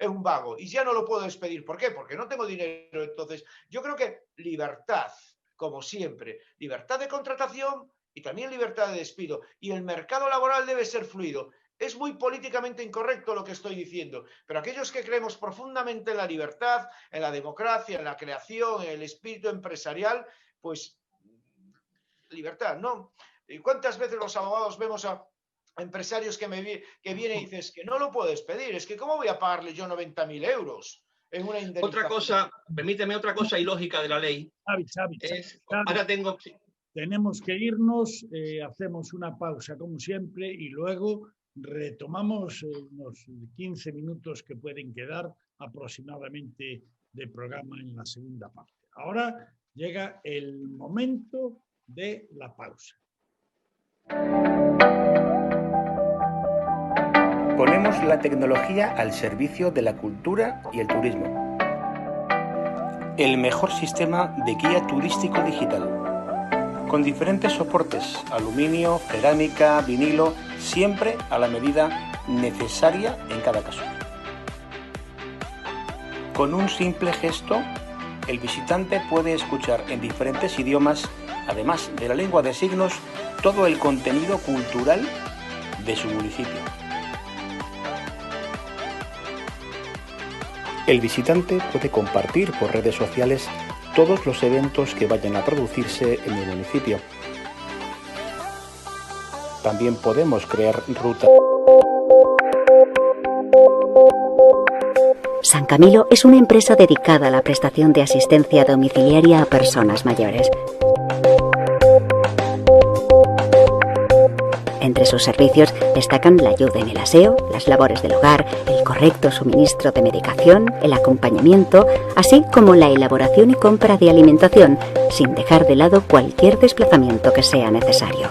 en un vago y ya no lo puedo despedir. ¿Por qué? Porque no tengo dinero. Entonces, yo creo que libertad, como siempre, libertad de contratación y también libertad de despido. Y el mercado laboral debe ser fluido. Es muy políticamente incorrecto lo que estoy diciendo, pero aquellos que creemos profundamente en la libertad, en la democracia, en la creación, en el espíritu empresarial, pues libertad, ¿no? ¿Y cuántas veces los abogados vemos a empresarios que vienen y dices que no lo puedo despedir? Es que ¿cómo voy a pagarle yo 90.000 euros en una indemnización?
Otra cosa, permíteme otra cosa ilógica de la ley.
Xavi,
ahora tengo...
Tenemos que irnos, hacemos una pausa como siempre y luego retomamos unos 15 minutos que pueden quedar aproximadamente de programa en la segunda parte. Ahora llega el momento de la pausa.
Ponemos la tecnología al servicio de la cultura y el turismo. El mejor sistema de guía turístico digital. Con diferentes soportes, aluminio, cerámica, vinilo, siempre a la medida necesaria en cada caso. Con un simple gesto, el visitante puede escuchar en diferentes idiomas, además de la lengua de signos, todo el contenido cultural de su municipio. El visitante puede compartir por redes sociales todos los eventos que vayan a producirse en el municipio. También podemos crear rutas.
San Camilo es una empresa dedicada a la prestación de asistencia domiciliaria a personas mayores. Entre sus servicios destacan la ayuda en el aseo, las labores del hogar, el correcto suministro de medicación, el acompañamiento, así como la elaboración y compra de alimentación, sin dejar de lado cualquier desplazamiento que sea necesario.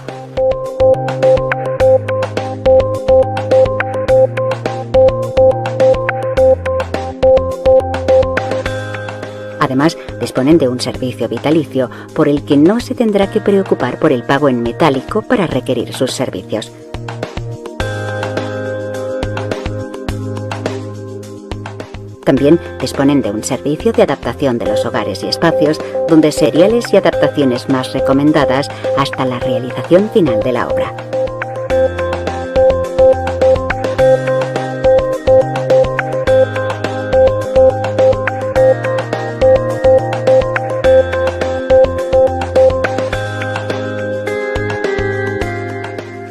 Además, disponen de un servicio vitalicio por el que no se tendrá que preocupar por el pago en metálico para requerir sus servicios. También disponen de un servicio de adaptación de los hogares y espacios, donde seriales y adaptaciones más recomendadas hasta la realización final de la obra.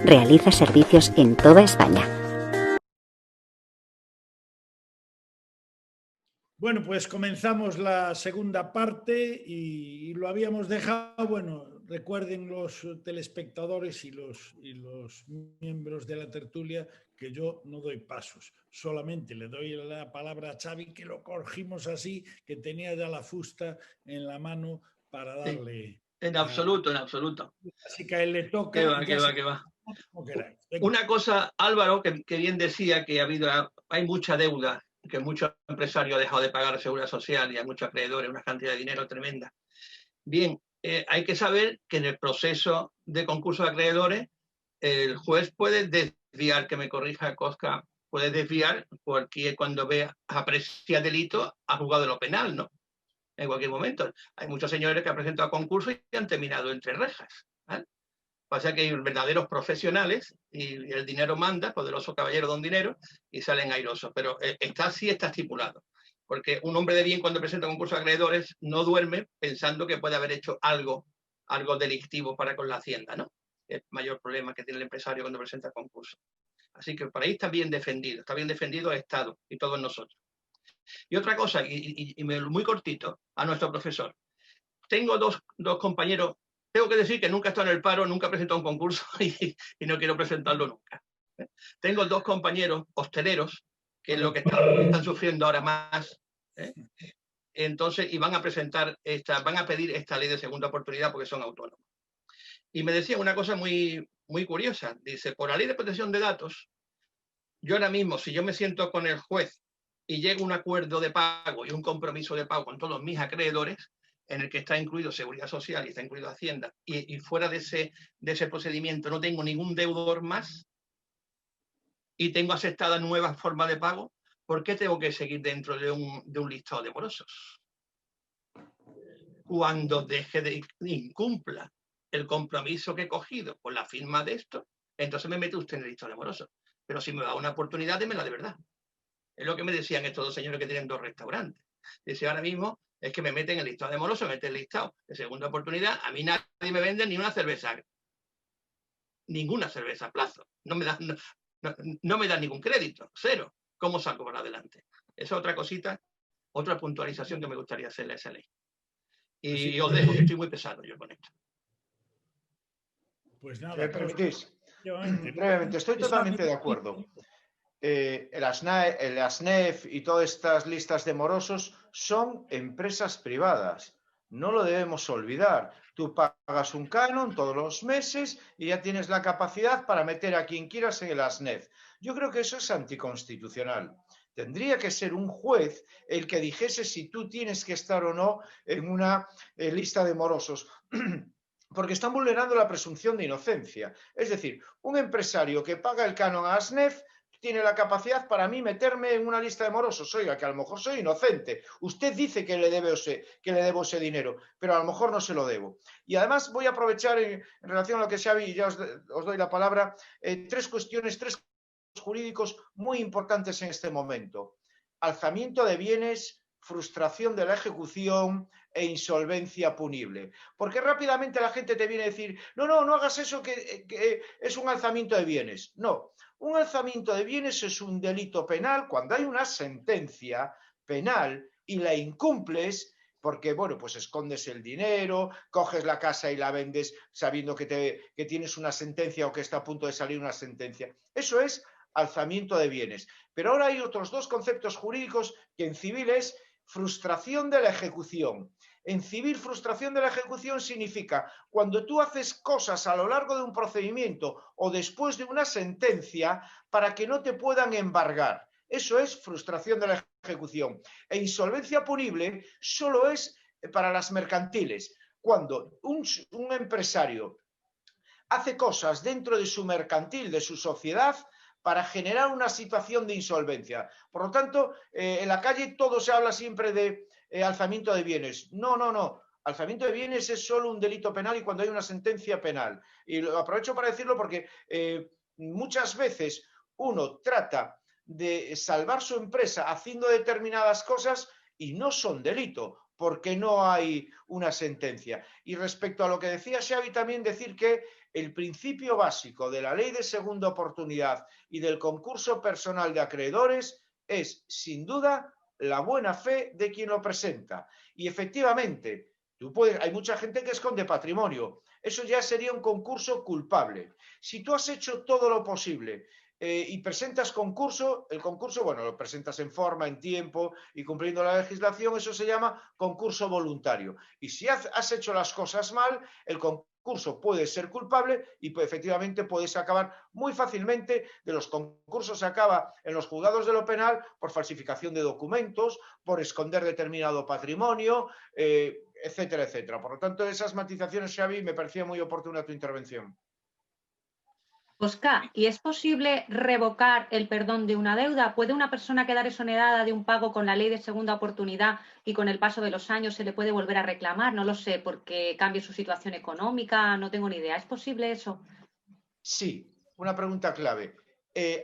Realiza servicios en toda España.
Bueno, pues comenzamos la segunda parte y lo habíamos dejado, bueno, recuerden los telespectadores y los miembros de la tertulia que yo no doy pasos, solamente le doy la palabra a Xavi, que lo corregimos así, que tenía ya la fusta en la mano para darle...
Sí, en absoluto, en absoluto.
Así que a él le toca...
Que va.
Como queráis.
Una cosa, Álvaro, que bien decía que hay mucha deuda, que muchos empresarios han dejado de pagar seguridad social y hay muchos acreedores, una cantidad de dinero tremenda. Bien, hay que saber que en el proceso de concurso de acreedores el juez puede desviar, que me corrija Cosca, puede desviar porque cuando aprecia delito ha jugado lo penal, ¿no? En cualquier momento. Hay muchos señores que han presentado concursos y han terminado entre rejas, ¿vale? Pasa que hay verdaderos profesionales y el dinero manda, poderoso caballero don dinero, y salen airosos. Pero está estipulado. Porque un hombre de bien cuando presenta concurso de acreedores no duerme pensando que puede haber hecho algo delictivo para con la hacienda, ¿no? El mayor problema que tiene el empresario cuando presenta concurso. Así que por ahí está bien defendido el Estado y todos nosotros. Y otra cosa, y muy cortito, a nuestro profesor. Tengo dos compañeros, tengo que decir que nunca he estado en el paro, nunca he presentado un concurso y no quiero presentarlo nunca. Tengo dos compañeros hosteleros, que es lo que están sufriendo ahora más. Entonces, y van a pedir esta ley de segunda oportunidad porque son autónomos. Y me decía una cosa muy, muy curiosa. Dice, por la ley de protección de datos, yo ahora mismo, si yo me siento con el juez y llega un acuerdo de pago y un compromiso de pago con todos mis acreedores, en el que está incluido Seguridad Social y está incluido Hacienda, y fuera de ese procedimiento no tengo ningún deudor más y tengo aceptada nuevas formas de pago, ¿por qué tengo que seguir dentro de un listado de morosos? Cuando incumpla el compromiso que he cogido con la firma de esto, entonces me mete usted en el listado de morosos. Pero si me da una oportunidad, démela de verdad. Es lo que me decían estos dos señores que tienen 2 restaurantes. Dice, ahora mismo es que me meten en el listado de morosos, me meten en el listado de segunda oportunidad, a mí nadie me vende ni una cerveza. Ninguna cerveza a plazo. No me dan ningún crédito, 0. ¿Cómo salgo para adelante? Esa es otra cosita, otra puntualización que me gustaría hacerle a esa ley. Y os dejo, que estoy muy pesado yo con esto.
Pues nada.
¿Me permitís? Brevemente, estoy totalmente de acuerdo. El ASNEF y todas estas listas de morosos son empresas privadas. No lo debemos olvidar. Tú pagas un canon todos los meses y ya tienes la capacidad para meter a quien quieras en el ASNEF. Yo creo que eso es anticonstitucional. Tendría que ser un juez el que dijese si tú tienes que estar o no en una lista de morosos. Porque están vulnerando la presunción de inocencia. Es decir, un empresario que paga el canon a ASNEF tiene la capacidad para mí meterme en una lista de morosos. Oiga, que a lo mejor soy inocente. Usted dice que le debo ese dinero, pero a lo mejor no se lo debo. Y además voy a aprovechar en relación a lo que Xavi, y ya os doy la palabra, 3 cuestiones, 3 jurídicos muy importantes en este momento. Alzamiento de bienes, frustración de la ejecución e insolvencia punible. Porque rápidamente la gente te viene a decir, no hagas eso que es un alzamiento de bienes. No, un alzamiento de bienes es un delito penal cuando hay una sentencia penal y la incumples porque, bueno, pues escondes el dinero, coges la casa y la vendes sabiendo que tienes una sentencia o que está a punto de salir una sentencia. Eso es alzamiento de bienes. Pero ahora hay otros 2 conceptos jurídicos que en civil es frustración de la ejecución. En civil, frustración de la ejecución significa cuando tú haces cosas a lo largo de un procedimiento o después de una sentencia para que no te puedan embargar. Eso es frustración de la ejecución. E insolvencia punible solo es para las mercantiles. Cuando un empresario hace cosas dentro de su mercantil, de su sociedad, para generar una situación de insolvencia. Por lo tanto, en la calle todo se habla siempre de alzamiento de bienes. No. Alzamiento de bienes es solo un delito penal y cuando hay una sentencia penal. Y lo aprovecho para decirlo porque muchas veces uno trata de salvar su empresa haciendo determinadas cosas y no son delito, porque no hay una sentencia. Y respecto a lo que decía Xavi, también decir que el principio básico de la ley de segunda oportunidad y del concurso personal de acreedores es, sin duda, la buena fe de quien lo presenta. Y efectivamente, Hay mucha gente que esconde patrimonio. Eso ya sería un concurso culpable. Si tú has hecho todo lo posible y presentas el concurso, bueno, lo presentas en forma, en tiempo y cumpliendo la legislación, eso se llama concurso voluntario. Y si has hecho las cosas mal, el concurso puede ser culpable y efectivamente puedes acabar muy fácilmente. De los concursos se acaba en los juzgados de lo penal por falsificación de documentos, por esconder determinado patrimonio, etcétera, etcétera. Por lo tanto, esas matizaciones, Xavi, me parecía muy oportuna tu intervención.
Oscar, ¿y es posible revocar el perdón de una deuda? ¿Puede una persona quedar exonerada de un pago con la ley de segunda oportunidad y con el paso de los años se le puede volver a reclamar? No lo sé, porque cambie su situación económica, no tengo ni idea. ¿Es posible eso?
Sí, una pregunta clave.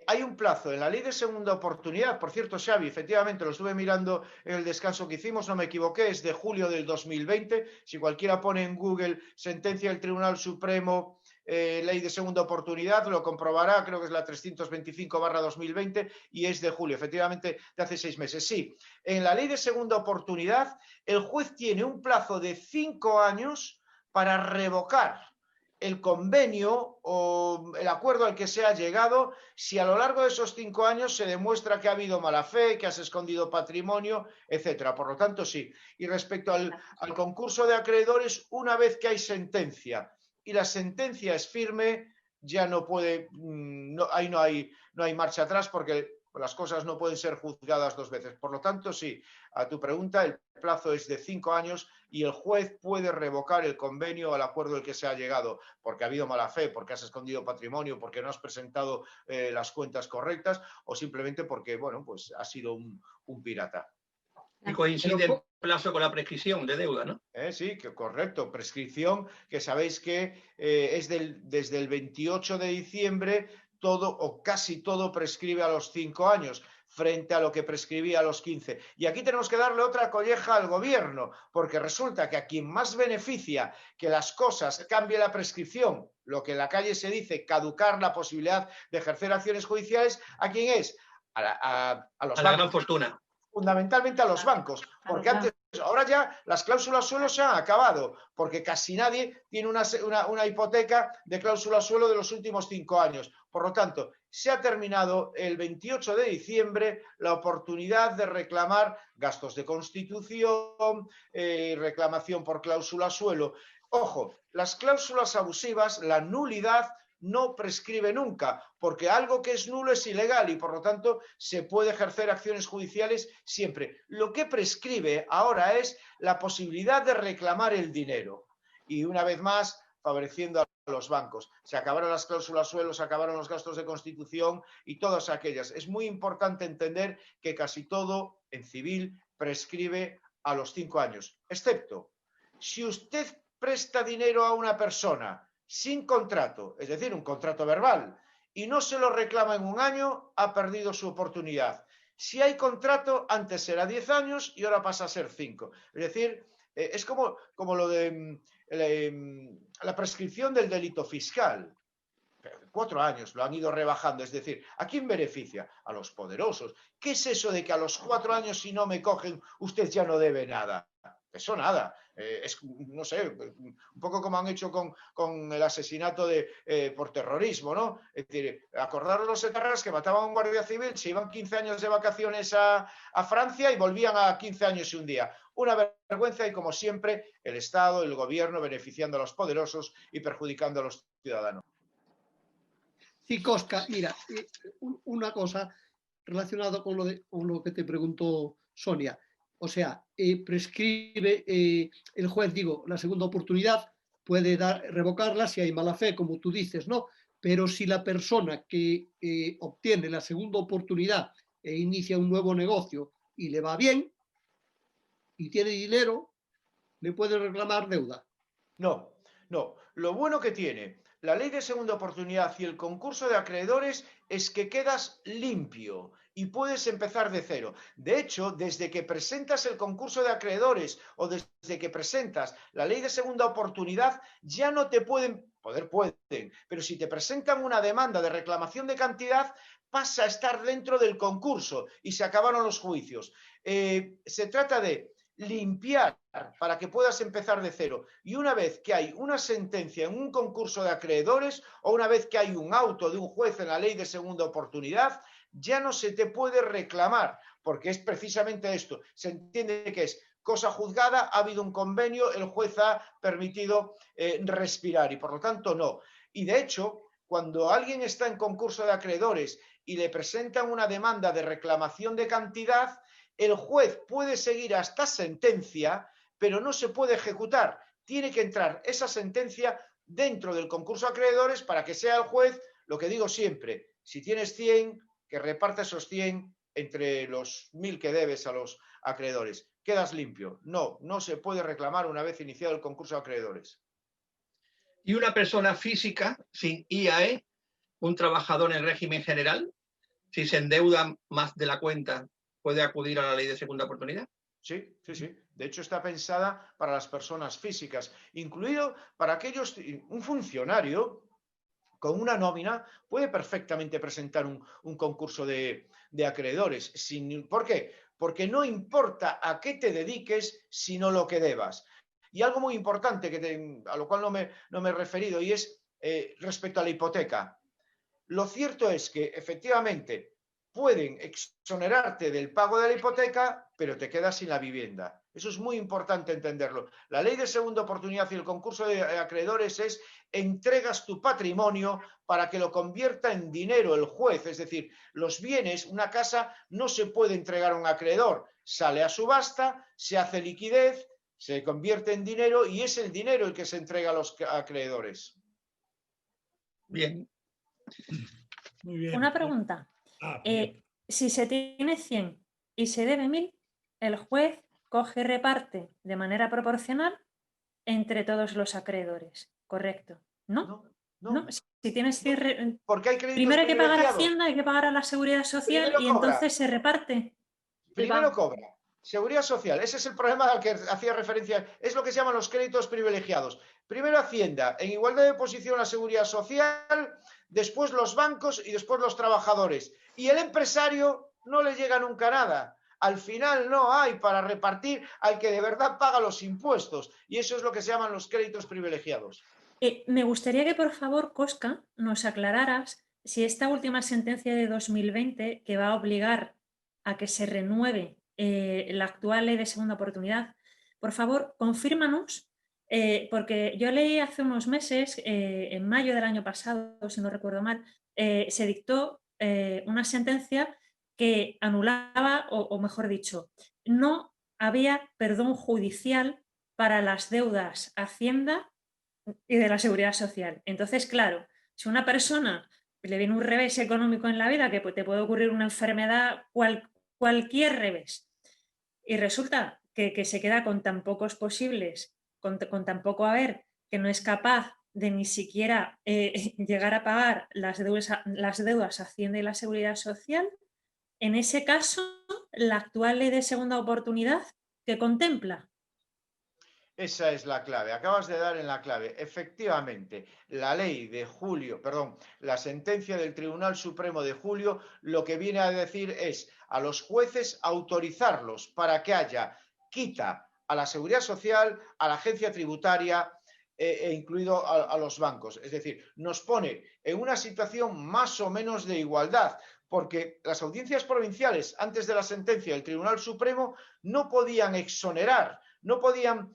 Hay un plazo en la ley de segunda oportunidad, por cierto, Xavi, efectivamente lo estuve mirando en el descanso que hicimos, no me equivoqué, es de julio del 2020. Si cualquiera pone en Google sentencia del Tribunal Supremo, ley de segunda oportunidad, lo comprobará, creo que es la 325/2020 y es de julio, efectivamente de hace 6 meses. Sí, en la ley de segunda oportunidad el juez tiene un plazo de 5 años para revocar el convenio o el acuerdo al que se ha llegado si a lo largo de esos 5 años se demuestra que ha habido mala fe, que has escondido patrimonio, etcétera. Por lo tanto, sí. Y respecto al concurso de acreedores, una vez que hay sentencia y la sentencia es firme, ya no puede, ahí no hay marcha atrás porque las cosas no pueden ser juzgadas 2 veces. Por lo tanto, sí, a tu pregunta, el plazo es de 5 años y el juez puede revocar el convenio o el acuerdo al que se ha llegado porque ha habido mala fe, porque has escondido patrimonio, porque no has presentado las cuentas correctas o simplemente porque, bueno, pues has sido un pirata.
Y coincide el plazo con la prescripción de deuda, ¿no?
Sí, que correcto. Prescripción, que sabéis que es desde el 28 de diciembre, todo o casi todo prescribe a los 5 años, frente a lo que prescribía a los 15. Y aquí tenemos que darle otra colleja al gobierno, porque resulta que a quien más beneficia que las cosas cambie la prescripción, lo que en la calle se dice caducar la posibilidad de ejercer acciones judiciales, ¿a quién es? A los
bancos. La gran fortuna.
Fundamentalmente a los bancos, porque antes, ahora ya las cláusulas suelo se han acabado, porque casi nadie tiene una hipoteca de cláusula suelo de los últimos 5 años. Por lo tanto, se ha terminado el 28 de diciembre la oportunidad de reclamar gastos de constitución, reclamación por cláusula suelo. Ojo, las cláusulas abusivas, la nulidad no prescribe nunca, porque algo que es nulo es ilegal y por lo tanto se puede ejercer acciones judiciales siempre. Lo que prescribe ahora es la posibilidad de reclamar el dinero y una vez más favoreciendo a los bancos. Se acabaron las cláusulas suelo, se acabaron los gastos de constitución y todas aquellas. Es muy importante entender que casi todo en civil prescribe a los 5 años, excepto si usted presta dinero a una persona sin contrato, es decir, un contrato verbal, y no se lo reclama en 1 año, ha perdido su oportunidad. Si hay contrato, antes era 10 años y ahora pasa a ser 5. Es decir, es como lo de la prescripción del delito fiscal. 4 años lo han ido rebajando, es decir, ¿a quién beneficia? A los poderosos. ¿Qué es eso de que a los 4 años si no me cogen usted ya no debe nada? Eso nada. Es, no sé, un poco como han hecho con el asesinato por terrorismo, ¿no? Es decir, acordaros los etarras que mataban a un guardia civil, se iban 15 años de vacaciones a Francia y volvían a 15 años y un día. Una vergüenza y, como siempre, el Estado, el gobierno beneficiando a los poderosos y perjudicando a los ciudadanos.
Sí, Cosca, mira, una cosa relacionada con lo que te preguntó Sonia. O sea, prescribe el juez, digo, la segunda oportunidad, puede revocarla si hay mala fe, como tú dices, ¿no? Pero si la persona que obtiene la segunda oportunidad e inicia un nuevo negocio y le va bien y tiene dinero, ¿le puede reclamar deuda?
No. Lo bueno que tiene la ley de segunda oportunidad y el concurso de acreedores es que quedas limpio y puedes empezar de cero. De hecho, desde que presentas el concurso de acreedores o desde que presentas la ley de segunda oportunidad, ya no te pueden, pero si te presentan una demanda de reclamación de cantidad, pasa a estar dentro del concurso y se acabaron los juicios. Se trata de limpiar para que puedas empezar de cero. Y una vez que hay una sentencia en un concurso de acreedores o una vez que hay un auto de un juez en la ley de segunda oportunidad, ya no se te puede reclamar, porque es precisamente esto. Se entiende que es cosa juzgada, ha habido un convenio, el juez ha permitido respirar y por lo tanto no. Y de hecho, cuando alguien está en concurso de acreedores y le presentan una demanda de reclamación de cantidad, el juez puede seguir hasta sentencia, pero no se puede ejecutar. Tiene que entrar esa sentencia dentro del concurso de acreedores para que sea el juez, lo que digo siempre, si tienes 100, que reparta esos 100 entre los 1000 que debes a los acreedores. Quedas limpio. No, no se puede reclamar una vez iniciado el concurso de acreedores.
Y una persona física sin IAE, un trabajador en régimen general, si se endeuda más de la cuenta, ¿puede acudir a la ley de segunda oportunidad?
Sí, sí, sí. De hecho, está pensada para las personas físicas, incluido para aquellos, un funcionario con una nómina puede perfectamente presentar un concurso de acreedores. ¿Por qué? Porque no importa a qué te dediques, sino lo que debas. Y algo muy importante, a lo cual no me he referido, y es respecto a la hipoteca. Lo cierto es que, efectivamente, pueden exonerarte del pago de la hipoteca, pero te quedas sin la vivienda. Eso es muy importante entenderlo. La ley de segunda oportunidad y el concurso de acreedores es entregas tu patrimonio para que lo convierta en dinero el juez. Es decir, los bienes, una casa no se puede entregar a un acreedor. Sale a subasta, se hace liquidez, se convierte en dinero y es el dinero el que se entrega a los acreedores.
Bien.
Muy bien.
Una pregunta.
Bien.
Si se tiene 100 y se debe 1000, el juez coge y reparte de manera proporcional entre todos los acreedores, ¿correcto? ¿No? No. Si tienes 100,
porque hay créditos
primero hay que pagar a
privilegiados.
Hacienda, hay que pagar a la Seguridad Social
Primero
y
cobra.
entonces se reparte.
Primero cobra. Seguridad Social, ese es el problema al que hacía referencia, es lo que se llaman los créditos privilegiados. Primero Hacienda, en igualdad de posición la Seguridad Social, después los bancos y después los trabajadores. Y el empresario no le llega nunca nada. Al final no hay para repartir al que de verdad paga los impuestos. Y eso es lo que se llaman los créditos privilegiados.
Me gustaría que, por favor, Cosca, nos aclararas si esta última sentencia de 2020, que va a obligar a que se renueve la actual ley de segunda oportunidad, por favor, confírmanos, porque yo leí hace unos meses, en mayo del año pasado, si no recuerdo mal, se dictó una sentencia que anulaba, o mejor dicho, no había perdón judicial para las deudas Hacienda y de la Seguridad Social. Entonces, claro, si a una persona le viene un revés económico en la vida, que te puede ocurrir una enfermedad, cualquier revés, y resulta que se queda con tan pocos posibles, con tan poco haber, que no es capaz de ni siquiera llegar a pagar las deudas Hacienda y la Seguridad Social, en ese caso, la actual ley de segunda oportunidad, ¿qué contempla?
Esa es la clave, acabas de dar en la clave. Efectivamente, la ley de julio, la sentencia del Tribunal Supremo de julio, lo que viene a decir es a los jueces autorizarlos para que haya quita a la Seguridad Social, a la agencia tributaria e incluido a los bancos. Es decir, nos pone en una situación más o menos de igualdad, porque las audiencias provinciales, antes de la sentencia del Tribunal Supremo, no podían exonerar, no podían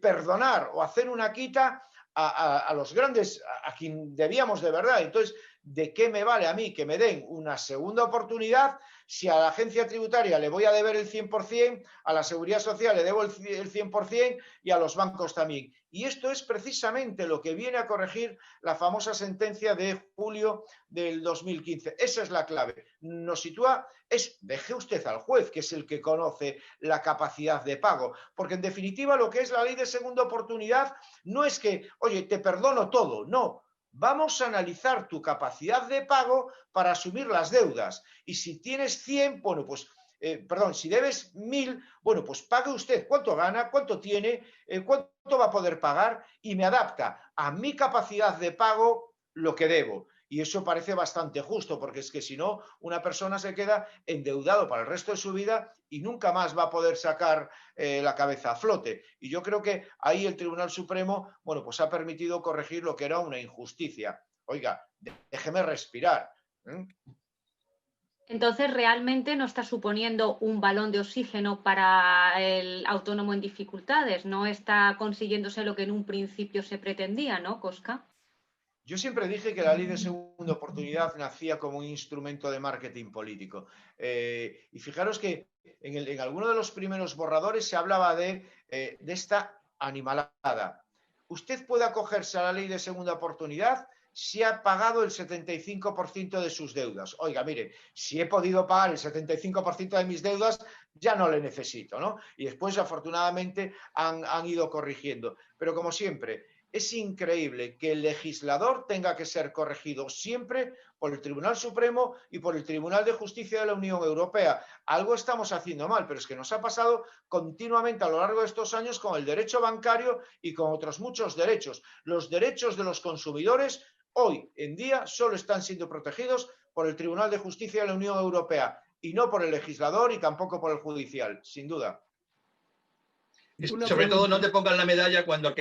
perdonar o hacer una quita a los grandes, a quien debíamos de verdad. Entonces, ¿de qué me vale a mí que me den una segunda oportunidad si a la agencia tributaria le voy a deber el 100%, a la Seguridad Social le debo el 100% y a los bancos también? Y esto es precisamente lo que viene a corregir la famosa sentencia de julio del 2015. Esa es la clave. Nos sitúa, deje usted al juez, que es el que conoce la capacidad de pago. Porque en definitiva lo que es la ley de segunda oportunidad no es que, oye, te perdono todo, no. Vamos a analizar tu capacidad de pago para asumir las deudas. Y si tienes 100, bueno, pues, si debes 1000, bueno, pues pague usted cuánto gana, cuánto tiene, cuánto va a poder pagar y me adapta a mi capacidad de pago lo que debo. Y eso parece bastante justo, porque es que si no, una persona se queda endeudado para el resto de su vida y nunca más va a poder sacar la cabeza a flote. Y yo creo que ahí el Tribunal Supremo, bueno, pues ha permitido corregir lo que era una injusticia. Oiga, déjeme respirar.
Entonces, ¿realmente no está suponiendo un balón de oxígeno para el autónomo en dificultades? ¿No está consiguiéndose lo que en un principio se pretendía, ¿no, Koska?
Yo siempre dije que la ley de segunda oportunidad nacía como un instrumento de marketing político. Y fijaros que en alguno de los primeros borradores se hablaba de esta animalada. Usted puede acogerse a la ley de segunda oportunidad si ha pagado el 75% de sus deudas. Oiga, mire, si he podido pagar el 75% de mis deudas, ya no le necesito, ¿no? Y después, afortunadamente, han ido corrigiendo. Pero como siempre, es increíble que el legislador tenga que ser corregido siempre por el Tribunal Supremo y por el Tribunal de Justicia de la Unión Europea. Algo estamos haciendo mal, pero es que nos ha pasado continuamente a lo largo de estos años con el derecho bancario y con otros muchos derechos. Los derechos de los consumidores hoy en día solo están siendo protegidos por el Tribunal de Justicia de la Unión Europea y no por el legislador y tampoco por el judicial, sin duda.
Y sobre todo, no te pongan la medalla cuando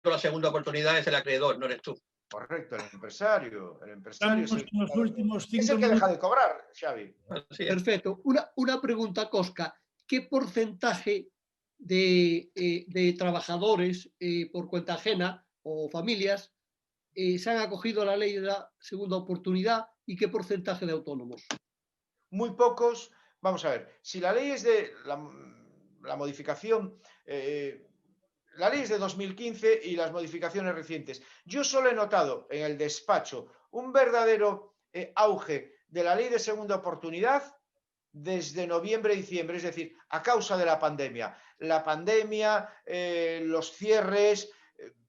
la segunda oportunidad es el acreedor, no eres tú.
Correcto, el empresario es el,
los últimos 5
es el que deja de cobrar, Xavi.
Perfecto. Una pregunta, Koska. ¿Qué porcentaje de trabajadores por cuenta ajena o familias se han acogido a la ley de la segunda oportunidad y qué porcentaje de autónomos?
Muy pocos. Vamos a ver, si la ley es de la modificación... la ley es de 2015 y las modificaciones recientes. Yo solo he notado en el despacho un verdadero auge de la ley de segunda oportunidad desde noviembre-diciembre, es decir, a causa de la pandemia. La pandemia, los cierres,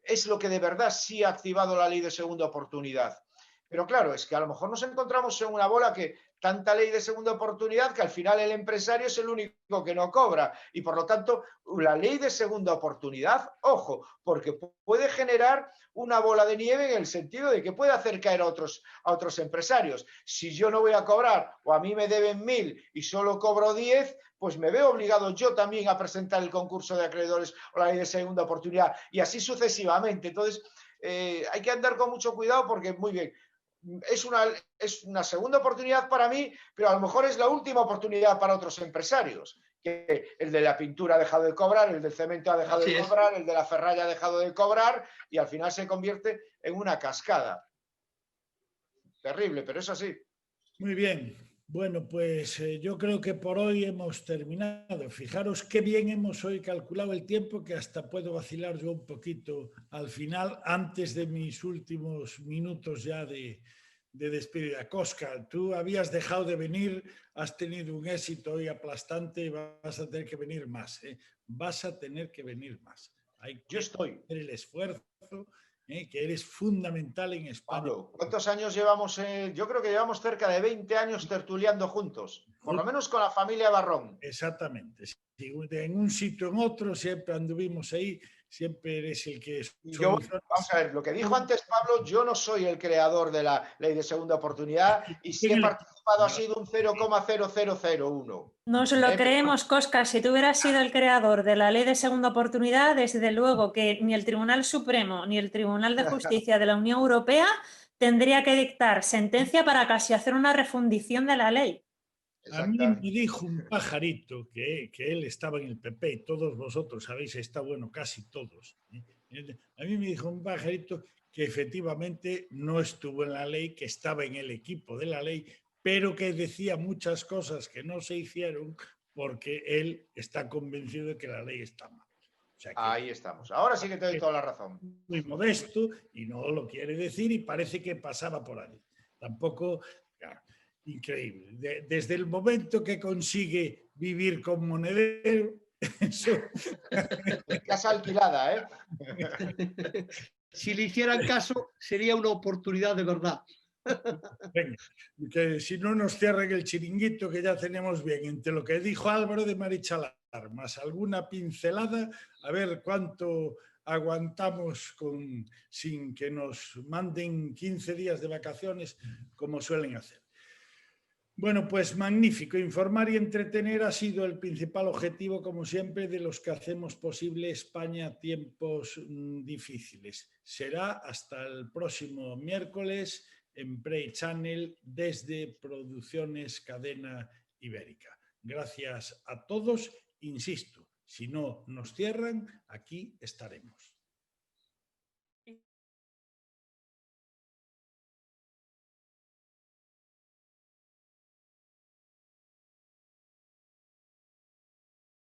es lo que de verdad sí ha activado la ley de segunda oportunidad. Pero claro, es que a lo mejor nos encontramos en una bola que tanta ley de segunda oportunidad que al final el empresario es el único que no cobra. Y por lo tanto, la ley de segunda oportunidad, ojo, porque puede generar una bola de nieve en el sentido de que puede hacer caer a otros empresarios. Si yo no voy a cobrar o a mí me deben 1.000 y solo cobro 10, pues me veo obligado yo también a presentar el concurso de acreedores o la ley de segunda oportunidad y así sucesivamente. Entonces, hay que andar con mucho cuidado porque, muy bien, es una segunda oportunidad para mí, pero a lo mejor es la última oportunidad para otros empresarios. Que el de la pintura ha dejado de cobrar, el del cemento ha dejado de cobrar, el de la ferralla ha dejado de cobrar y al final se convierte en una cascada. Terrible, pero es así.
Muy bien. Bueno, pues yo creo que por hoy hemos terminado. Fijaros qué bien hemos hoy calculado el tiempo, que hasta puedo vacilar yo un poquito al final, antes de mis últimos minutos ya de despedida. Koska, tú habías dejado de venir, has tenido un éxito hoy aplastante y vas a tener que venir más. Vas a tener que venir más.
Yo estoy.
Hacer el esfuerzo, que eres fundamental en España.
Pablo, ¿cuántos años llevamos? Yo creo que llevamos cerca de 20 años tertuliando juntos, por lo menos con la familia Barrón.
Exactamente. En un sitio o en otro siempre anduvimos ahí, siempre eres el que...
Vamos a ver, lo que dijo antes Pablo, yo no soy el creador de la ley de segunda oportunidad y si he participado ha sido un 0,0001.
Nos lo creemos, Koska. Si tú hubieras sido el creador de la ley de segunda oportunidad, desde luego que ni el Tribunal Supremo ni el Tribunal de Justicia de la Unión Europea tendría que dictar sentencia para casi hacer una refundición de la ley.
A mí me dijo un pajarito que él estaba en el PP y todos vosotros habéis estado, bueno, casi todos. A mí me dijo un pajarito que efectivamente no estuvo en la ley, que estaba en el equipo de la ley, pero que decía muchas cosas que no se hicieron porque él está convencido de que la ley está mal. O sea que
ahí estamos. Ahora sí que te doy toda la razón.
Muy modesto y no lo quiere decir y parece que pasaba por ahí. Tampoco... Claro, increíble. Desde el momento que consigue vivir con monedero... Eso...
Casa alquilada, ¿eh?
Si le hicieran caso, sería una oportunidad de verdad.
Venga, que si no nos cierren el chiringuito, que ya tenemos bien entre lo que dijo Álvaro de Marichalar, más alguna pincelada, a ver cuánto aguantamos sin que nos manden 15 días de vacaciones como suelen hacer. Bueno, pues magnífico. Informar y entretener ha sido el principal objetivo, como siempre, de los que hacemos posible España tiempos difíciles. Será hasta el próximo miércoles en Prey Channel desde Producciones Cadena Ibérica. Gracias a todos. Insisto, si no nos cierran, aquí estaremos.